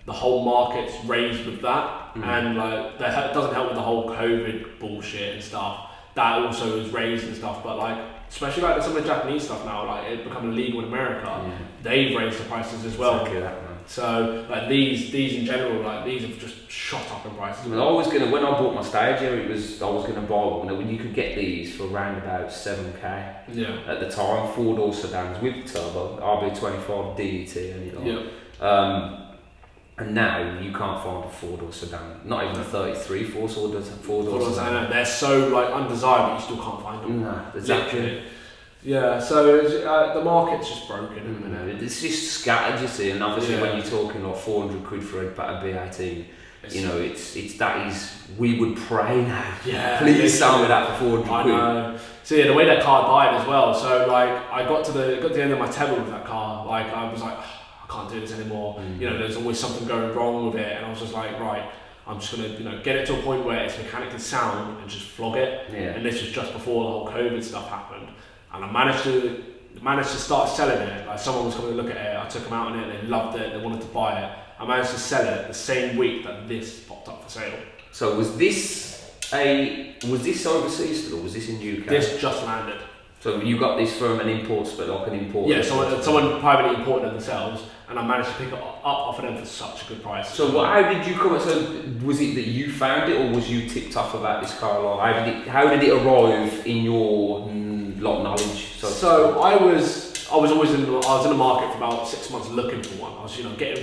The whole market's raised with that, and like that doesn't help with the whole COVID bullshit and stuff. That also is raised and stuff, but like especially like some of the Japanese stuff now, like it becoming illegal in America, they've raised the prices as well. Exactly that, man. So like these in general, like these have just shot up in prices. I mean, when I bought my Stagia, I was gonna buy one. When you could get these for around about 7K. Yeah. At the time, 4-door sedans with turbo, RB25 DET, and now you can't find a 4-door sedan, not even a 33 four-door sedan. They're so like undesirable, you still can't find them. No, exactly. Yeah, so the market's just broken at the minute. It's just scattered, you see, and obviously when you're talking like £400 for a B18, we would pray now. Yeah, please sell me that for £400. I know. So yeah, the way that car died as well. So like I got to the end of my tether with that car. Like I was like, I can't do this anymore. There's always something going wrong with it, and I was just like, right, I'm just gonna get it to a point where it's mechanically sound and just flog it. Yeah. And this was just before the whole COVID stuff happened, and I managed to start selling it. Like someone was coming to look at it, I took them out on it, they loved it, they wanted to buy it. I managed to sell it the same week that this popped up for sale. So was this overseas still, or was this in UK? This just landed. So you got this from an import, but like an import. Yeah, someone privately imported it themselves, and I managed to pick it up off of them for such a good price. So how did you come? So was it that you found it, or was you tipped off about this car? Like, how did it arrive in your knowledge? So I was always in the market for about 6 months looking for one. I was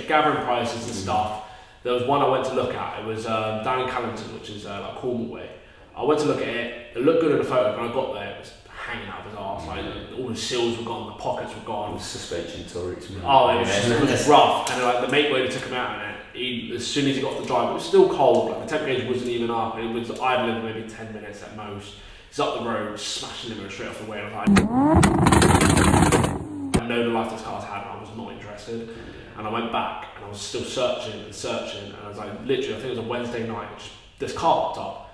gathering prices and stuff. There was one I went to look at. It was down in Callington, which is like Cornwall way. I went to look at it. It looked good in the photo. When I got there, it was hanging out of his arse. Like all the seals were gone, the pockets were gone. Suspension turrets. Oh, it was just rough. And like the mate where he took him out in it, as soon as he got off the drive, it was still cold. Like the temp gauge wasn't even up. It was idling for maybe 10 minutes at most. He's up the road, smashing the mirror straight off the way. I was like, I know the life this car's had, and I was not interested. And I went back, and I was still searching, and I was like, literally, I think it was a Wednesday night. This car popped up.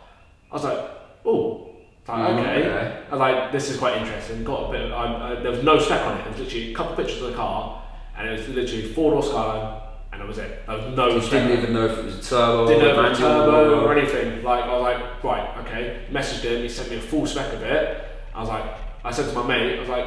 I was like, oh. Okay. I was like, this is quite interesting. Got a bit. There was no spec on it. It was literally a couple of pictures of the car, and it was literally 4-door Skyline, and that was it. There was no spec. Didn't even know if it was a turbo. Didn't know if it was turbo or anything. Like I was like, right, okay. Messaged him. He sent me a full spec of it. I said to my mate, I was like,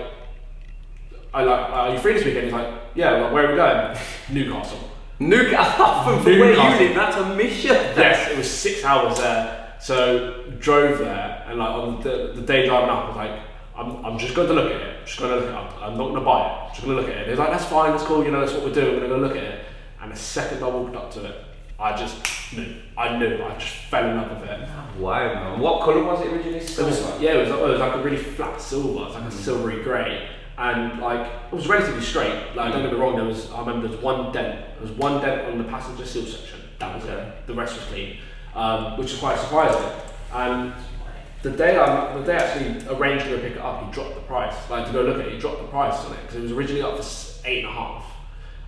are you free this weekend? He's like, yeah. I'm like, where are we going? Newcastle. Newcastle. From where you live, that's a mission. Yes, it was 6 hours there. So drove there, and like on the day driving up, I was like, I'm just going to look at it. I'm not going to buy it. I'm just going to look at it. He's like, that's fine, that's cool. That's what we're doing. We're going to go look at it. And the second I walked up to it, I just knew. I just fell in love with it. Wow, man. What colour was it originally? It was like a really flat silver. It was like a silvery grey. And like it was relatively straight. Like don't get me wrong, I remember there was one dent. There was one dent on the passenger seal section. That was it. The rest was clean, which is quite surprising. And the day I actually arranged to go pick it up, he dropped the price. Like to go look at it, he dropped the price on it because it was originally up for 8.5.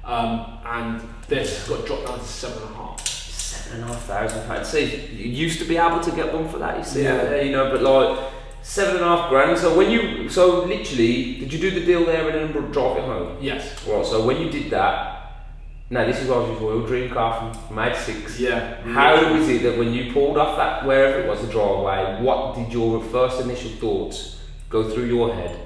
and this got dropped down to £7,500. £7,500. See, you used to be able to get one for that. You see, Yeah. you know, but like £7,500. So so literally, did you do the deal there and then drive it home? Yes. Right. So when you did that, now this is what I was your dream car from '86. Yeah. How was it that when you pulled off that wherever it was the driveway, what did your first initial thoughts go through your head?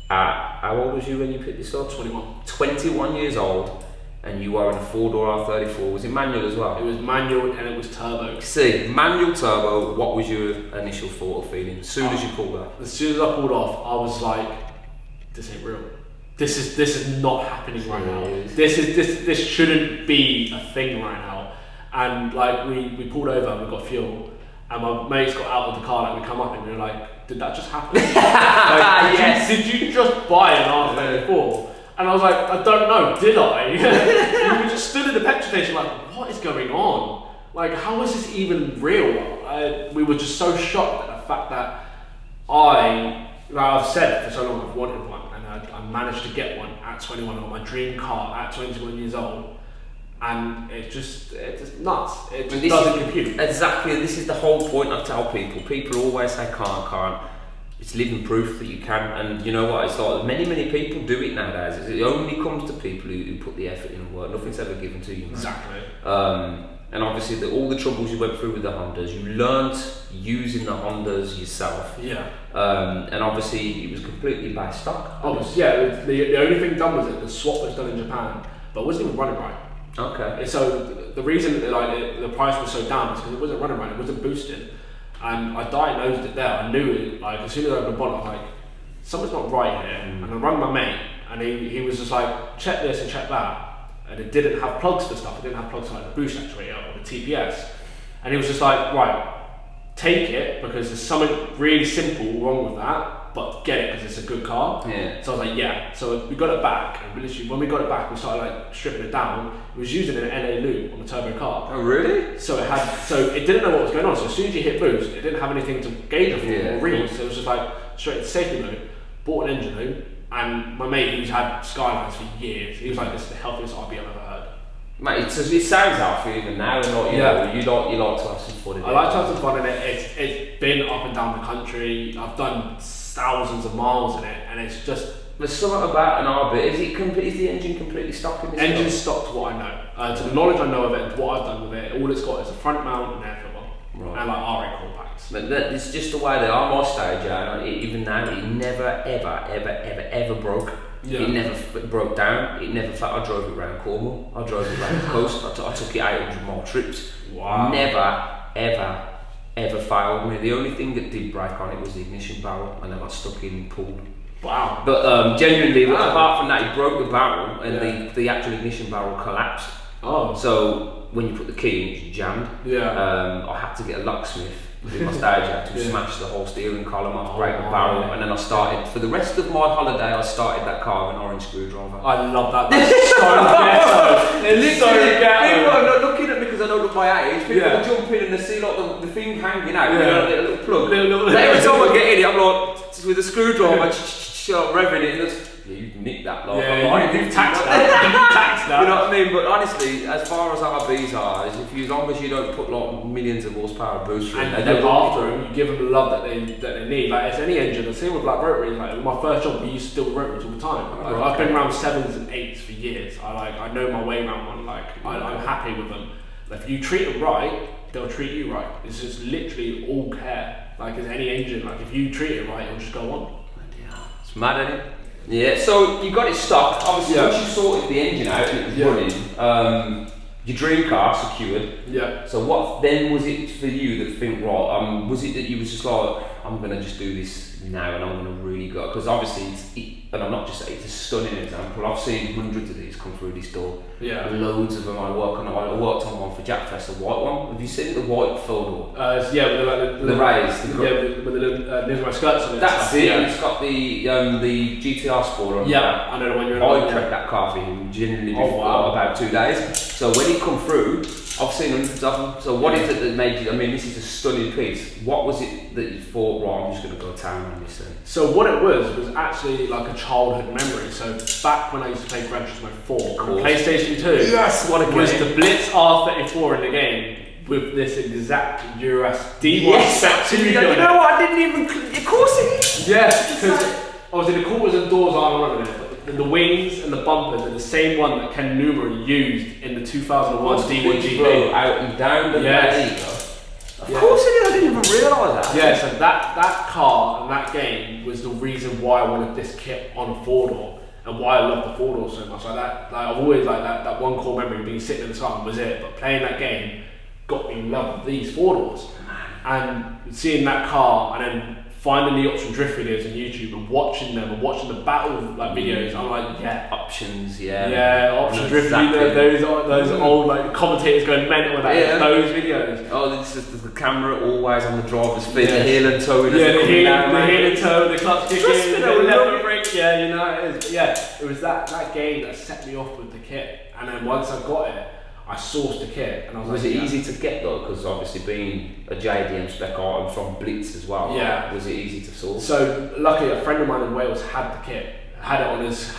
How old was you when you picked this up? 21. 21 years old, and you were in a 4-door R34. Was it manual as well? It was manual and it was turbo. See, manual turbo, what was your initial thought or feeling as soon as you pulled that? As soon as I pulled off, I was like, this ain't real. This is not happening right now. This shouldn't be a thing right now. And like we pulled over and we got fuel, and my mates got out of the car, like we come up and we were like, did that just happen? Like, did you just buy an R34? And I was like, I don't know, did I? We just stood at the petrol station like, what is going on? Like, how is this even real? We were just so shocked at the fact that I've said for so long I've wanted one, and I managed to get one at 21. I got my dream car at 21 years old, and it's just nuts. It just doesn't compute. Exactly, this is the whole point I tell people. People always say can't. It's living proof that you can, and you know what, it's like many people do it nowadays. It only comes to people who put the effort in and work. Nothing's ever given to you. Exactly. And obviously all the troubles you went through with the Hondas, you learnt using the Hondas yourself. Yeah. And obviously it was completely by stock. The only thing done was that the swap was done in Japan, but it wasn't even running right. Okay. So the reason that the price was so down is because it wasn't running right, it wasn't boosting. And I diagnosed it there. I knew it, like as soon as I opened the bonnet, I was like, something's not right here. And I rang my mate, and he was just like, check this and check that. And it didn't have plugs for stuff. It didn't have plugs for like the boost actuator or the TPS. And he was just like, right, take it because there's something really simple wrong with that, but get it because it's a good car. Yeah. So I was like, yeah. So we got it back, and when we got it back, we started like stripping it down. It was using an NA loop on the turbo car. Oh really? So it didn't know what was going on. So as soon as you hit boost, it didn't have anything to gauge it or read. So it was just like straight into safety mode. Bought an engine loop, and my mate who's had Skylines for years, he was like, this is the healthiest RB I've ever heard. Mate, it sounds healthy even now, and like, you like to have some fun in it. I like to have some fun in it. It's been up and down the country. I've done thousands of miles in it, and it's just. There's something about an RB. Is the engine completely stock in this? Engine stocked what I know. To the knowledge I know of it, what I've done with it, all it's got is a front mount and air filter, and like RA compacts. But it's just the way they are. My stage, and even now, it never ever broke. Yeah. It never broke down. It never felt. I drove it around Cornwall. I drove it around the coast. I took it 800 mile trips. Wow. Never ever failed me. The only thing that did break on it was the ignition barrel, and I got stuck in and pulled. Wow. But genuinely, apart from that, it broke the barrel, and the actual ignition barrel collapsed. Oh. So when you put the key in, it's jammed. Yeah. I had to get a locksmith with my stage out to smash the whole steering column off, break the barrel, and then I started, for the rest of my holiday, I started that car with an orange screwdriver. I love that. That's so ghetto. It's so ghetto. People are not looking at me because I don't look my age. People are jumping and they see like the thing hanging out, the little plug. Every time I get in it, I'm like, with a screwdriver, revving it, and you nicked that lot. You've taxed that. You know what I mean? But honestly, as far as RBs are, as long as you don't put like millions of horsepower boost in, and look after them, you give them the love that they need. Like it's any engine. The same with like rotaries. Like with my first job, we used to deal with rotaries all the time. Like, I've been around 7s and 8s for years. I know my way around one. Like I'm happy with them. Like, if you treat them right, they'll treat you right. It's just literally all care. Like as any engine. Like if you treat it right, it'll just go on. It's mad, isn't it? Yeah, so you got it stocked. Obviously, once you sorted the engine out and it was running, your dream car secured. Yeah. So what then was it for you that think, right, was it that you was just like, I'm going to just do this now and I'm going to really go? Because obviously, and I'm not just saying, it's a stunning example. I've seen hundreds of these come through this door. Yeah. Loads of them. I worked on one for Jack Fest, a white one. Have you seen the white full door? Yeah, with the raised. With the Nismo skirts on it. That's it. Yeah. It's got the GTR spoiler on the back. I know the one you're in. I prepped that car for him genuinely before about 2 days. So when he come through, I've seen hundreds of them. So what is it that made you? I mean, this is a stunning piece. What was it that you thought? Right, I'm just going to go town on this thing. So what it was actually like a childhood memory. So back when I used to play Gran Turismo 4 on PlayStation 2, yes, what a was game. the Blitz R34 in the game with this exact Eurus D1 yes, spec 2 you know what? I didn't even. Of course it is. Yeah, because obviously the quarters and doors aren't running it. The wings and the bumpers are the same one that Ken Newbury used in the 2001 D1 GP. Out and down the Of course it is, I didn't even realise that. Yeah, so that car and that game was the reason why I wanted this kit on a 4-door and why I love the 4-door so much. Like that, like I've always like that one core memory of being sitting in the sun was it, but playing that game got me in love with these 4-doors. And seeing that car and then finding the option drift videos on YouTube and watching them and watching the battle like videos, I'm like, yeah, options, option drift videos, those old like commentators going mental with that, those videos. Oh, this is the camera always on the driver's feet, the heel and toe, the heel and toe, the clutch kicking, the left brake, you know it is. But yeah, it was that game that set me off with the kit, and then once I got it, I sourced the kit, and I was it easy to get though? Because obviously being a JDM spec item from Blitz as well, was it easy to source? So luckily, a friend of mine in Wales had the kit, had it on his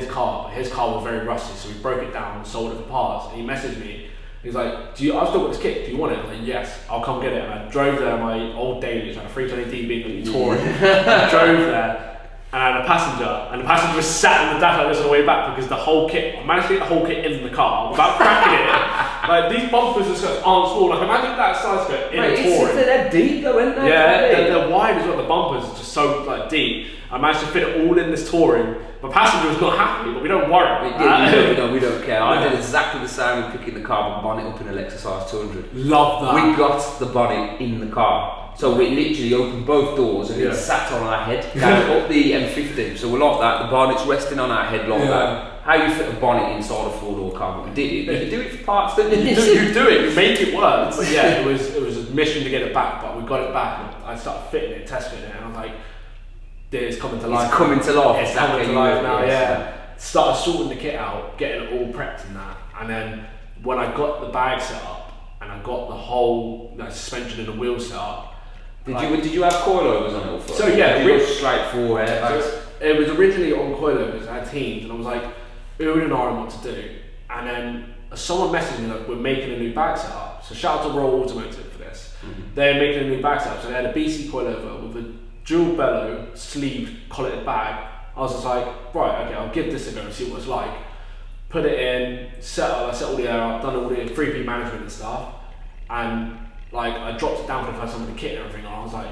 car, but his car was very rusty, so we broke it down and sold it for parts. And he messaged me. He's like, I've still got this kit. Do you want it? I'm like, yes, I'll come get it. And I drove there, my old daily, like a 320 DB touring. I drove there. And I had a passenger, and the passenger was sat in the dash like this on the way back because the whole kit, I managed to get the whole kit in the car without cracking it. Like these bumpers and skirts aren't small. Like imagine that side skirt in a touring. They're deep though, aren't they? Yeah, they're wide as well. The bumpers are just so like deep. I managed to fit it all in this touring. My passenger was not happy, but we don't worry. We don't care. I did exactly the same with picking the carbon bonnet up in a Lexus RS200. Love that. We got the bonnet in the car. So we literally opened both doors and it sat on our head down up the M50. So we're like that, the bonnet's resting on our head like that. How you fit a bonnet inside a 4-door car? But we did it. You do it for parts, don't you? You do it, you make it work. But yeah, it was a mission to get it back, but we got it back. And I started fitting it, testing it, and I was like, it's coming to life. It's coming to life. It's coming to life now, Started sorting the kit out, getting it all prepped and that. And then when I got the bag set up and I got the whole suspension and the wheel set up, did you have coilovers on it? So yeah, it was straight forward airbags. So it was originally on coilovers. I had teams, and I was like, oohing and ahhing what to do. And then someone messaged me like, we're making a new bag setup. So shout out to Royal Automotive for this. They're making a new bag setup. So they had a BC coilover with a dual bellow sleeved collared bag. I was just like, right, okay, I'll give this a go and see what it's like. Put it in, I set all the air up, done all the 3P management and stuff, and like I dropped it down for the first time with the kit and everything, and I was like,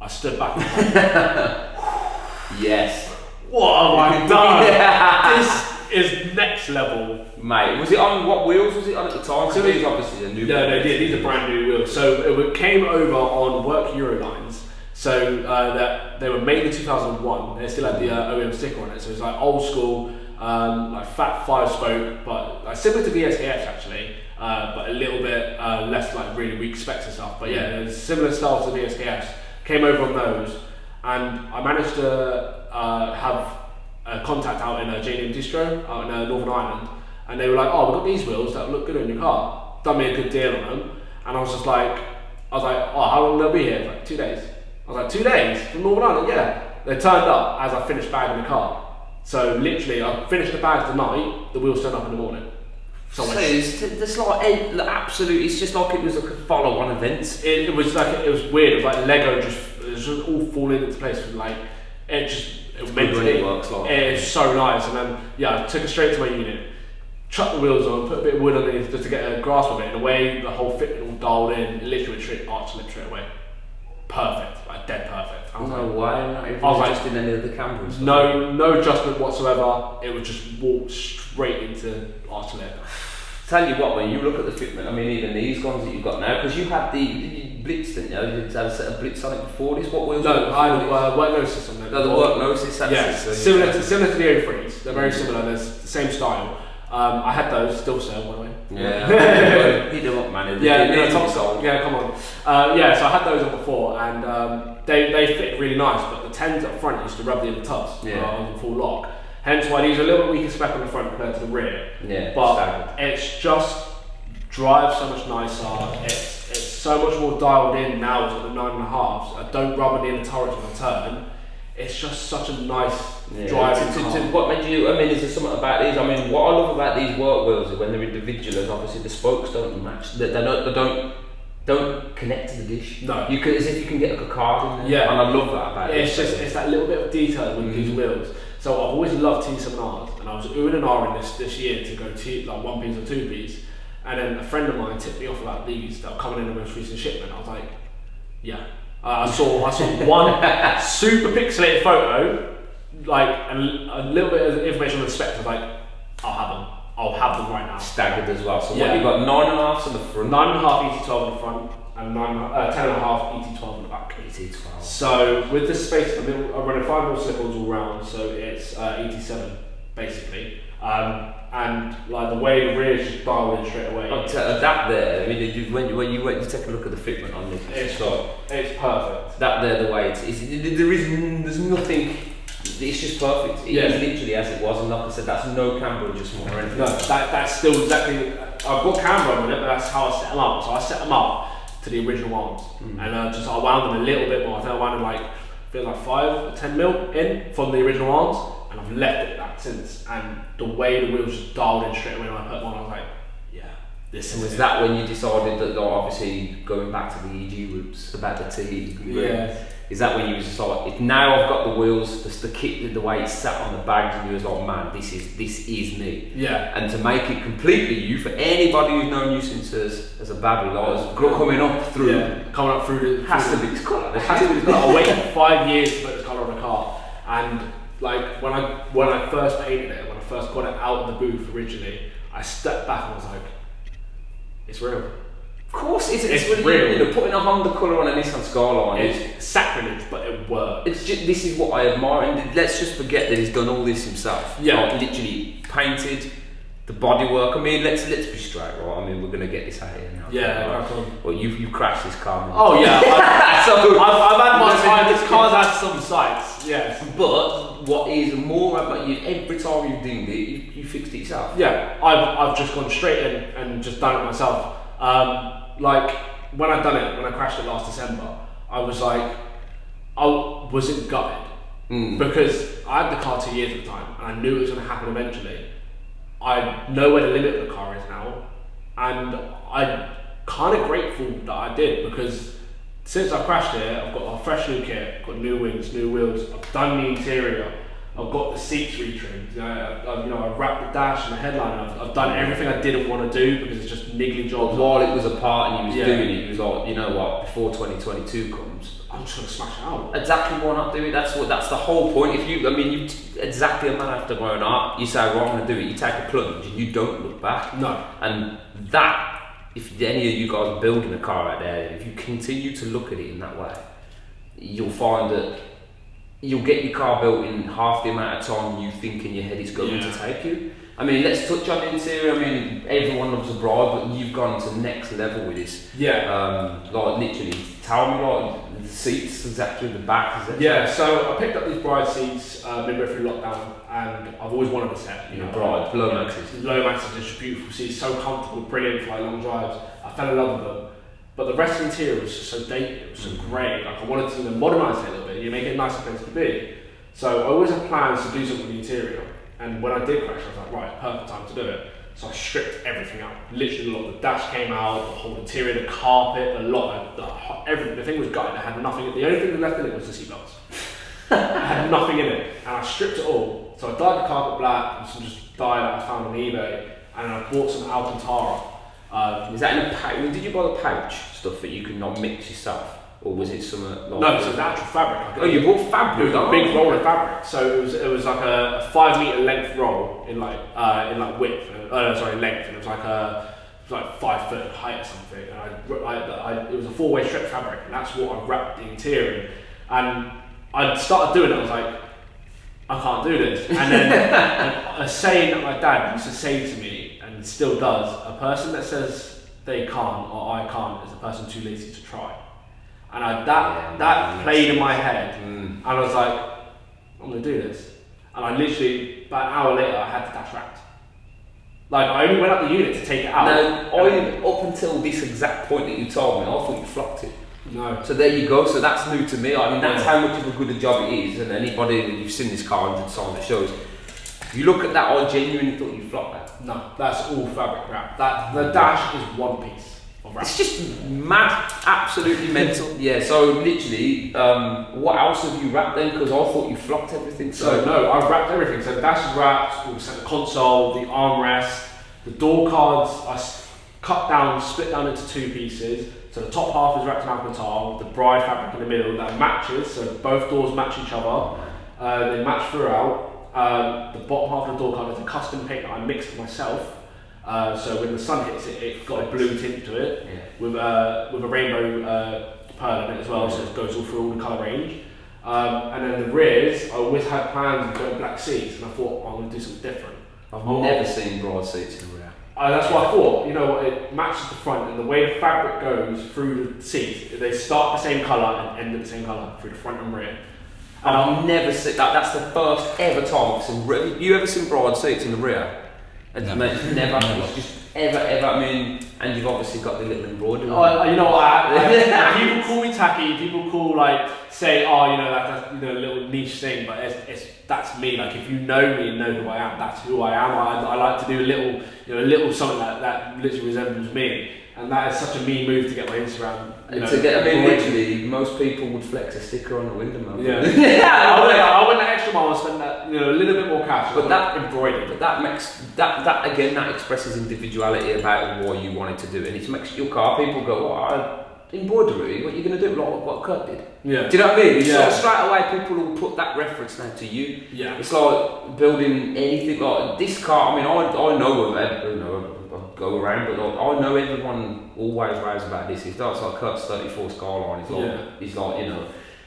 I stood back and was like, yes. What have I done? This is next level. Mate, was it on, what wheels was it on at the time? So these obviously a new No, these are brand new wheels. So it came over on work Eurolines. So that they were made in 2001. They still had the OEM sticker on it. So it's like old school, like fat 5-spoke, but like similar to VSKS actually, but a little bit less like really weak specs and stuff. But yeah, it's similar style to VSKS. Came over on those, and I managed to have a contact out in JDM Distro out in Northern Ireland, and they were like, "Oh, we've got these wheels that look good on your car." Done me a good deal on them, and I was like, "Oh, how long will they be here?" Like 2 days. I was like, 2 days from Northern Ireland? Yeah. They turned up as I finished bagging the car. So literally, I finished the bags tonight, the wheels turned up in the morning. So it's like absolutely, it's just like it was like a follow-on event. It was weird. It was like Lego it was just all falling into place. Like it meant to be. Works like it's so nice. And then I took it straight to my unit, chucked the wheels on, put a bit of wood underneath just to get a grasp of it. And the way the whole fitment all dialed in, it literally went straight arch lip straight away. Perfect, like dead perfect. I was no way, not even adjusting any of the cameras. No adjustment whatsoever. It would just walk straight into arch lip. Tell you what, when you look at the fitment, I mean, even these ones that you've got now, because you had the Blitz, didn't you? You had a set of Blitz on it before this. What wheels? No, I had work notices on them. No, the work notices. Similar to the O3s. They're very similar. They're the same style. I had those still sell, by the way. Yeah, heat them up, man. Top sold. Yeah, come on. So I had those on before, and they fit really nice. But the 10s up front used to rub the inner tubs on the full lock. Hence why these are a little bit weaker spec on the front compared to the rear. Yeah, but it's just drives so much nicer. It's so much more dialed in now to the 9.5s. I don't rub any in the turrets on the turn. It's just such a nice driving car. What made you? I mean, is there something about these? I mean, what I love about these work wheels is when they're individual, is obviously the spokes don't match. They don't connect to the dish. No, you can, as if you can get like a card in there. Yeah, and I love that about it. It's that little bit of detail with these wheels. So I've always loved T7Rs, and I was oohing and ahhing this year to go like 1Ps or 2Ps, and then a friend of mine tipped me off about these that were coming in the most recent shipment. I was like, yeah. I saw one super pixelated photo, like a little bit of information on the spec. I was like, I'll have them right now. Staggered as well. So what, you've got 9.5s on the front, 9.5 ET12 on the front, and 10.5 ET12 on the back. ET12. So with the space, I'm running 5mm slip-ons all round, so it's ET7 basically. And like the way the rear is just dialed in straight away. That there, I mean, when you take a look at the fitment on this, it's perfect. That there, the way there's nothing. It's just perfect. It is literally as it was, and like I said, that's no camber adjustment or anything. No, that's still exactly. I've got camber on it, but that's how I set them up. So I set them up to the original ones, and I wound them a little bit more. I think I wound them like 5 or 10 mil in from the original arms, and I've left it that since. And the way the wheels just dialed in straight away when I put them on, I was like, yeah, this is. Was that when you decided that, obviously going back to the EG roots about the T? Yeah. Is that when you was just like, now I've got the wheels, the kit, the way it's sat on the bags, and you was like, man, this is me. Yeah. And to make it completely you, for anybody who's known you since as a baby, like coming up through the has to be this colour. It has to be this colour. I waited 5 years to put this colour on a car, and like when I first painted it, when I first got it out of the booth originally, I stepped back and was like, it's real. Of course, it's real. You know, putting a Honda colour on a Nissan Skyline. It's sacrilege, but it works. It's just, this is what I admire, and let's just forget that he's done all this himself. Yeah, like, literally painted the bodywork. I mean, let's be straight, right? I mean, we're gonna get this out here now. Yeah, right? Well, you crashed this car. Oh yeah, I've had my time. This car's had some sights. Yes, but what is more about you? Every time you've dinged it, you fixed it yourself. Yeah, I've just gone straight in and just done it myself. Like when I crashed it last December, I was like, I wasn't gutted because I had the car 2 years at the time, and I knew it was going to happen eventually. I know where the limit of the car is now, and I'm kind of grateful that I did, because since I crashed it, I've got a fresh new kit, got new wings, new wheels. I've done the interior. I've got the seats retrimmed. I've wrapped the dash and the headline. I've done everything I didn't want to do because it's just niggly jobs. While it was apart and you was doing it, you was like, you know what? Before 2022 comes, I'm just gonna smash it out. Exactly, why not do it? That's the whole point. If you, exactly a man after growing up, you say, well, I'm gonna do it. You take a plunge and you don't look back. No. And that, if any of you guys are building a car out there, if you continue to look at it in that way, you'll find that you'll get your car built in half the amount of time you think in your head it's going to take you. I mean, let's touch on the interior. I mean, everyone loves a bride, but you've gone to the next level with this. Yeah. Like literally, tell me like the seats exactly the back. Yeah. So I picked up these bride seats midway through lockdown, and I've always wanted a set. Bride, low maxes. Low maxes, just beautiful seats, so comfortable, brilliant for like long drives. I fell in love with them. But the rest of the interior was just so dated, it was so grey. Like I wanted to modernise it a little bit, make it a nicer place to be. So I always had plans to do something with the interior. And when I did crash, I was like, right, perfect time to do it. So I stripped everything out. Literally, a lot of the dash came out, the whole interior, the carpet, everything. The thing was gutted. I had nothing. The only thing left in it was the seatbelts. I had nothing in it, and I stripped it all. So I dyed the carpet black with some just dye that I found on eBay, and I bought some Alcantara. Is that in a pouch? I mean, did you buy the pouch stuff that you could not mix yourself? Or was it some like... No, it's an actual fabric. You bought fabric? It was a big roll of fabric. So it was like a 5 metre length roll in like width. Length. And it was like 5 foot height or something. And it was a 4-way strip fabric, and that's what I wrapped the interior in. And I started doing it. I was like, I can't do this. And then a saying that my dad used to say to me, and still does: a person that says they can't or I can't is a person too lazy to try. And that played in my head, and I was like, I'm gonna do this. And I literally, about an hour later, I had the dash wrapped. Like, I only went up the unit to take it out. No, up until this exact point that you told me, I thought you flocked it. No. So there you go. So that's new to me. I mean, that's how much of a good a job it is. And anybody, you've seen this car 100 times, it shows. If you look at that, I genuinely thought you flocked that. No, that's all fabric wrap. The dash is one piece of wrap. It's just mad, absolutely mental. Yeah. So literally, what else have you wrapped then? Because I thought you flocked everything. So no, I've wrapped everything. So the dash is wrapped. We sent the console, the armrest, the door cards. I split down into two pieces. So the top half is wrapped in alcantara, the bride fabric in the middle that matches, so both doors match each other. They match throughout. The bottom half of the door card is a custom paint that I mixed myself. So when the sun hits it, it's got a blue tint to it with a rainbow pearl in it as well, so it goes all through all the colour range. And then the rears, I always had plans of going black seats, and I thought, I'm going to do something different. I've never seen broad seats in the rear. That's what I thought. You know what? It matches the front, and the way the fabric goes through the seats, they start the same colour and end at the same colour through the front and rear. And I've never seen that. That's the first ever time I've seen. You ever seen broad seats in the rear? No. Never. It's just ever. I mean, and you've obviously got the little embroidery. You know what? People call me tacky. People say, that's a little niche thing, but that's me. Like, if you know me and know who I am, that's who I am. I like to do a little something that literally resembles me, and that is such a mean move to get my Instagram. Literally, most people would flex a sticker on the window mount. Yeah, I went that extra mile and spent that a little bit more cash. But that embroidery, but that makes that again, that expresses individuality about what you wanted to do, and it makes your car. People go, embroidery. What are you going to do? Like what Kurt did. Yeah. Do you know what I mean? So straight away, people will put that reference now to you. Yeah. It's like building anything like this car. I mean, I know I go around, but I know everyone always raves about this. It's like Kurt's 34 Skyline. It's like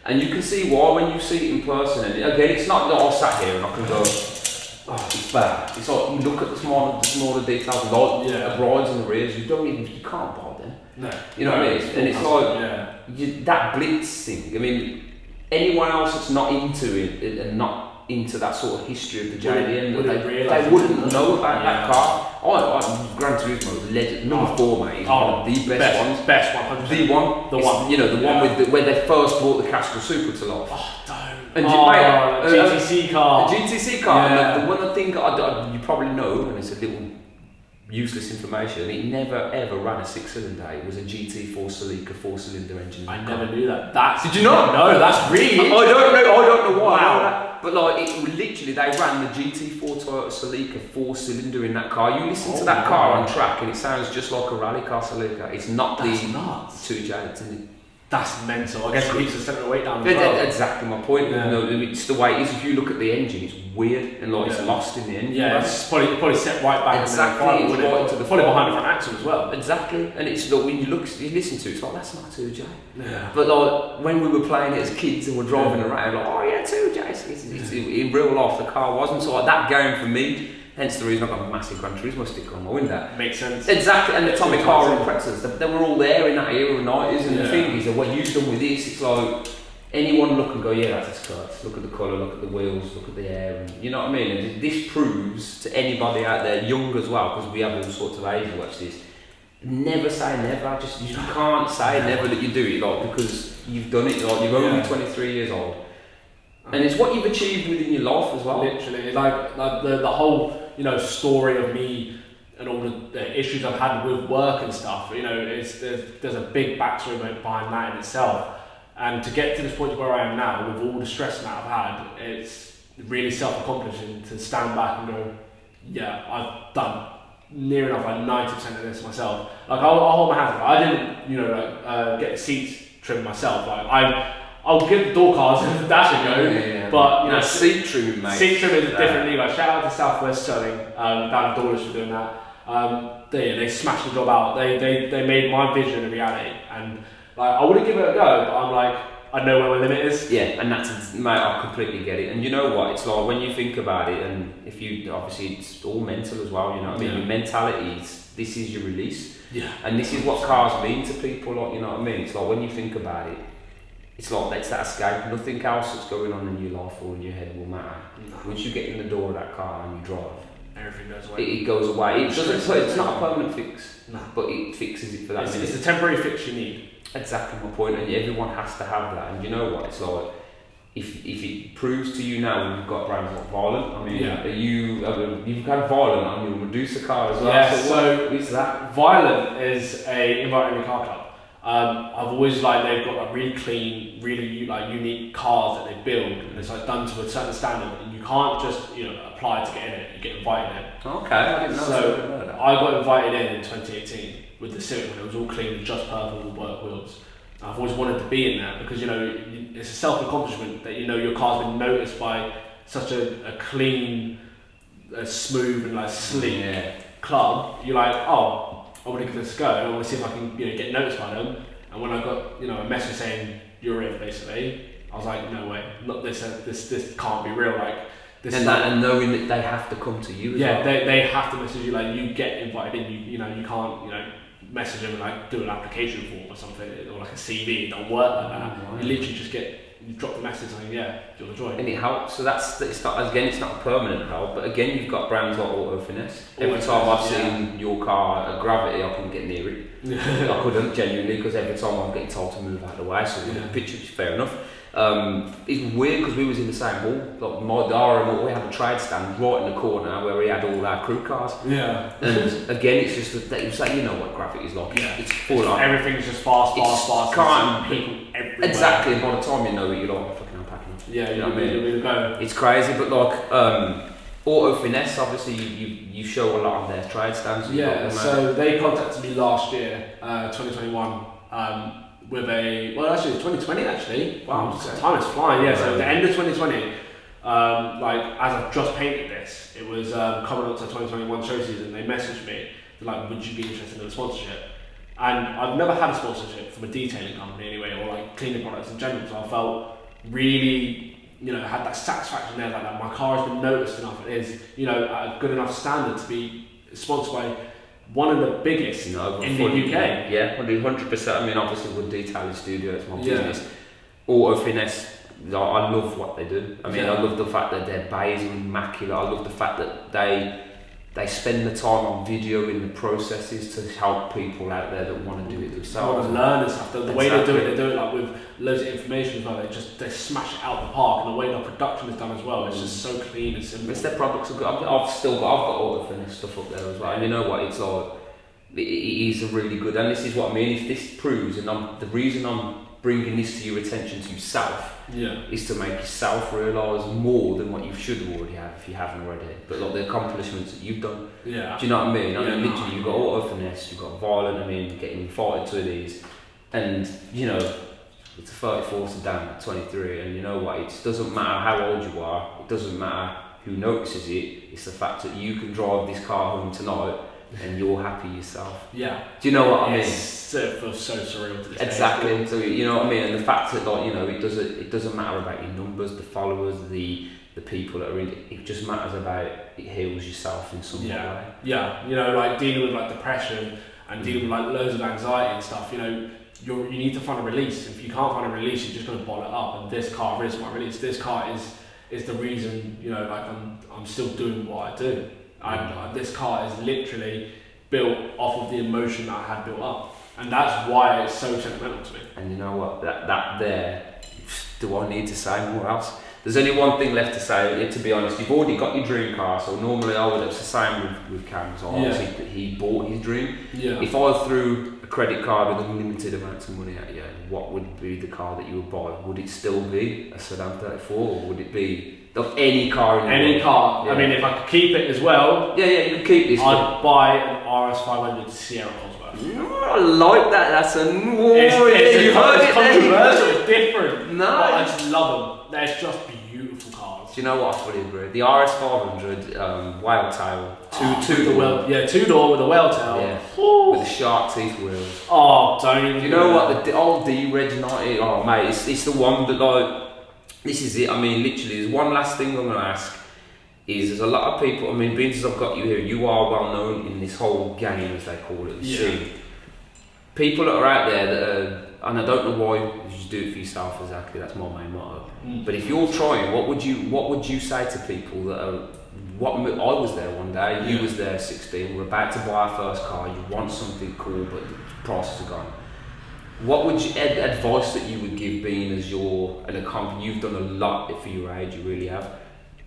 and you can see why when you see it in person. And again, it's not that I sat here and I can go, it's bad. It's like you look at the smaller details, like the brides and the rears. You can't buy them. No. You know what I mean? And it's like that blitz thing. I mean, anyone else that's not into it and not into that sort of history of the JDM, they wouldn't know about that car. Gran Turismo was legend. Number 4, mate. Is one of the best ones. Best 100%. The one. The one with where they first brought the Castrol Super to life. Oh, don't. And GTC car. The GTC car. Yeah. And the one thing you probably know, and it's a little useless information, it never ever ran a 6-cylinder. It was a GT4 Celica 4-cylinder engine. I never knew that. Did you not? No, that's really. I don't know why. Wow. But literally, they ran the GT4 Toyota Celica 4-cylinder in that car. You listen to that car on track, and it sounds just like a rally car Celica. It's not that's the nuts. 2J, isn't it? That's mental. I guess it keeps the centre of weight down as well. Exactly my point. Yeah. It's the way it is. If you look at the engine, it's weird and it's lost in the engine. Yeah, it's probably set right back. Exactly. It's right to the probably behind the front axle as well. Exactly. And it's like when you listen to it, it's like that's not 2J. Yeah. But like when we were playing it as kids and we're driving around, like 2J. In real life, the car wasn't. So that game for me. Hence the reason I've got a massive Gran Turismo sticker on my window. Makes sense. Exactly, and the Atomic Car and Pretzels, they were all there in that era of the 90s, and the thing is that what you've done with this, it's like, anyone look and go, yeah, that's a skirt. Look at the colour, look at the wheels, look at the air, and you know what I mean? And this proves to anybody out there, young as well, because we have all sorts of age watch this, never say never, you can't say never that you do it, like, because you've done it, like, you're only 23 years old. And it's what you've achieved within your life as well. Literally, like the whole story of me and all the issues I've had with work and stuff. There's a big backstory behind that in itself. And to get to this point where I am now, with all the stress that I've had, it's really self-accomplishing to stand back and go, yeah, I've done near enough like 90% of this myself. Like I'll hold my hands up. I didn't, get the seats trimmed myself. Like I'll give the door cards and the dash a go, but seat trimming, mate. Seat trimming is a different league. Like, shout out to Southwest Sewing down in Dawlish for doing that. They smashed the job out. They made my vision a reality, and like I wouldn't give it a go, but I'm like I know where my limit is. Yeah, and that's mate, I completely get it. And you know what? It's like when you think about it, and if you obviously it's all mental as well. You know what I mean? Your mentality is this is your release. Yeah. And this is what cars mean to people. Like you know what I mean? It's like when you think about it. It's like that's that escape. Nothing else that's going on in your life or in your head will matter. No. Once you get in the door of that car and you drive, everything goes away. It goes away. It doesn't. So it's not a permanent fix, No. but it fixes it for that minute. It's a temporary fix you need. Exactly my point, and everyone has to have that. And you know what? It's like if it proves to you now you've got brands like Violent. I mean, you've had Violent on your Medusa car as well. Yeah, so what is that? Violent is a invite-only car club. I've always they've got like really clean, really like unique cars that they build, and it's like done to a certain standard, and you can't just apply to get in it. You get invited in. Okay, I didn't know. So I got invited in 2018 with the Civic when it was all clean and just purple with work wheels. I've always wanted to be in there because it's a self-accomplishment that your car's been noticed by such a clean, smooth and like sleek club. You're like, oh, I want to give this a go, and I want to see if I can get noticed by them. And when I got a message saying you're in, basically, I was like, no way, not this. This can't be real. Like this. And knowing that they have to come to you. As well. They have to message you. Like you get invited in. You can't message them and like do an application form or something or like a CV. It don't work like that. Wow. You literally just you drop the message saying, yeah, do you want to join? And it helps. So it's not a permanent help, but again, you've got brands like Auto Finesse. Every time I've seen your car at Gravity, I couldn't get near it. I couldn't genuinely, because every time I'm getting told to move out of the way. So the picture is fair enough. It's weird because we was in the same hall. Like the RRM, we had a trade stand right in the corner where we had all our crew cars. Yeah. And again, it's just that it's like, you know what Gravity is like. Yeah. It's full on. Everything's just fast. People everywhere. Exactly. And by the time you know it, you're like, fucking unpacking. Yeah, you know what I mean? Go. It's crazy, but like Auto Finesse, obviously you show a lot on their trade stands. Yeah. So they contacted me last year, 2021. With actually 2020 actually. Wow, time is flying. Yeah, so at the end of 2020, as I just painted this, it was coming up to 2021 show season. They messaged me, they're like, would you be interested in a sponsorship? And I've never had a sponsorship from a detailing company anyway, or like cleaning products in general. So I felt really, had that satisfaction there, like that my car has been noticed enough. It is, at a good enough standard to be sponsored by one of the biggest in the UK. Yeah, 100%. I mean, obviously, with Detailing Studio, it's my business. Auto Finesse, I love what they do. I mean, I love the fact that their bays are immaculate. I love the fact that they spend the time on videoing the processes to help people out there that want to do it themselves. Want to learn and stuff. The way they do it like with loads of information as well. They smash it out the park, and the way their production is done as well. It's just so clean and simple. Their products are good. I've got Auto Finesse stuff up there as well. And you know what? It's like it is a really good. And this is what I mean. If this proves, and the reason I'm bringing this to your attention to yourself, is to make yourself realise more than what you should already have if you haven't already. But like the accomplishments that you've done. Yeah. Do you know what I mean? I mean, literally, you've got Auto Finesse, you've got Violent. I mean, getting invited to these, and it's a 34 sedan at 23, and you know what? It doesn't matter how old you are. It doesn't matter who notices it. It's the fact that you can drive this car home tonight and you're happy yourself. Yeah. Do you know what I mean? It feels so surreal to this Exactly. day. So you know what I mean, and the fact that it doesn't matter about your numbers, the followers, the people that are in it. It just matters about it heals yourself in some way. Yeah. Like dealing with like depression and dealing with like loads of anxiety and stuff. You need to find a release. If you can't find a release, you're just going to bottle it up. And this car is my release. This car is the reason I'm still doing what I do. And this car is literally built off of the emotion that I had built up, and that's why it's so sentimental to me. And you know what? That there, do I need to say more else? There's only one thing left to say. To be honest, you've already got your dream car. So normally I would have the same with Cam's. Obviously, he bought his dream. Yeah. If I threw a credit card with unlimited amounts of money at you, what would be the car that you would buy? Would it still be a sedan 34, or would it be any car in the Any world? car. Yeah. I mean, if I could keep it as well. Yeah, you can keep this. I'd buy an RS 500 Sierra Cosworth. I like that. That's a it's controversial. It's different. No, but I just love them. They're just beautiful cars. Do you know what? I fully agree. The RS 500 whale tail, two door with a whale tail, with the shark teeth wheels. Oh, don't even. Do you know what? The old D-Reg 90. Oh mate, it's the one that like. This is it. I mean, literally, there's one last thing I'm going to ask. There's a lot of people. I mean, being as I've got you here, you are well known in this whole game, as they call it, the scene. People that are out there that are, and I don't know why you should do it for yourself exactly. That's my main motto. But if you're trying, what would you say to people that are I was there one day, you was there 16, we're about to buy our first car, you want something cool but the prices are gone. What would you, advice that you would give, being as you've done a lot for your age, you really have.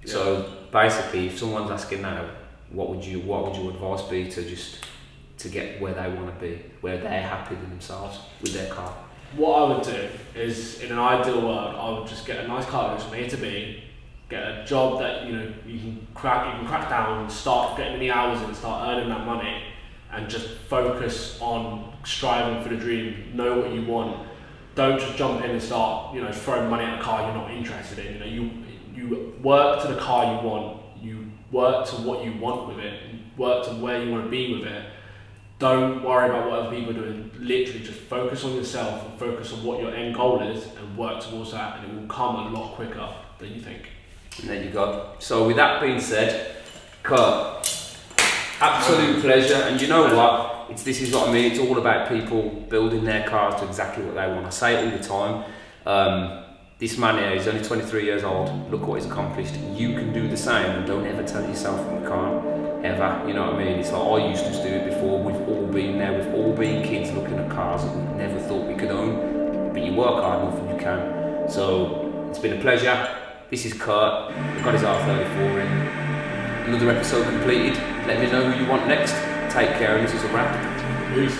Yeah. So basically, if someone's asking now, what would your advice be to get where they want to be, where they're happy with themselves with their car? What I would do is, in an ideal world, I would just get a nice car from A to B, get a job that you can crack down, start getting the hours in, start earning that money, and just focus on striving for the dream. Know what you want. Don't just jump in and start throwing money at a car you're not interested in. You work to the car you want. You work to what you want with it. You work to where you want to be with it. Don't worry about what other people are doing. Literally just focus on yourself and focus on what your end goal is and work towards that, and it will come a lot quicker than you think. And there you go. So with that being said, Kurt, absolute pleasure. And you know what? This is what I mean. It's all about people building their cars to exactly what they want. I say it all the time. This man here is only 23 years old. Look what he's accomplished. You can do the same, and don't ever tell yourself you can't. Ever, you know what I mean? It's like I used to do it before. We've all been there. We've all been kids looking at cars that we never thought we could own. But you work hard enough and you can. So it's been a pleasure. This is Kurt. We've got his R34 in. Another episode completed. Let me know who you want next. Take care, and this is a wrap. Peace.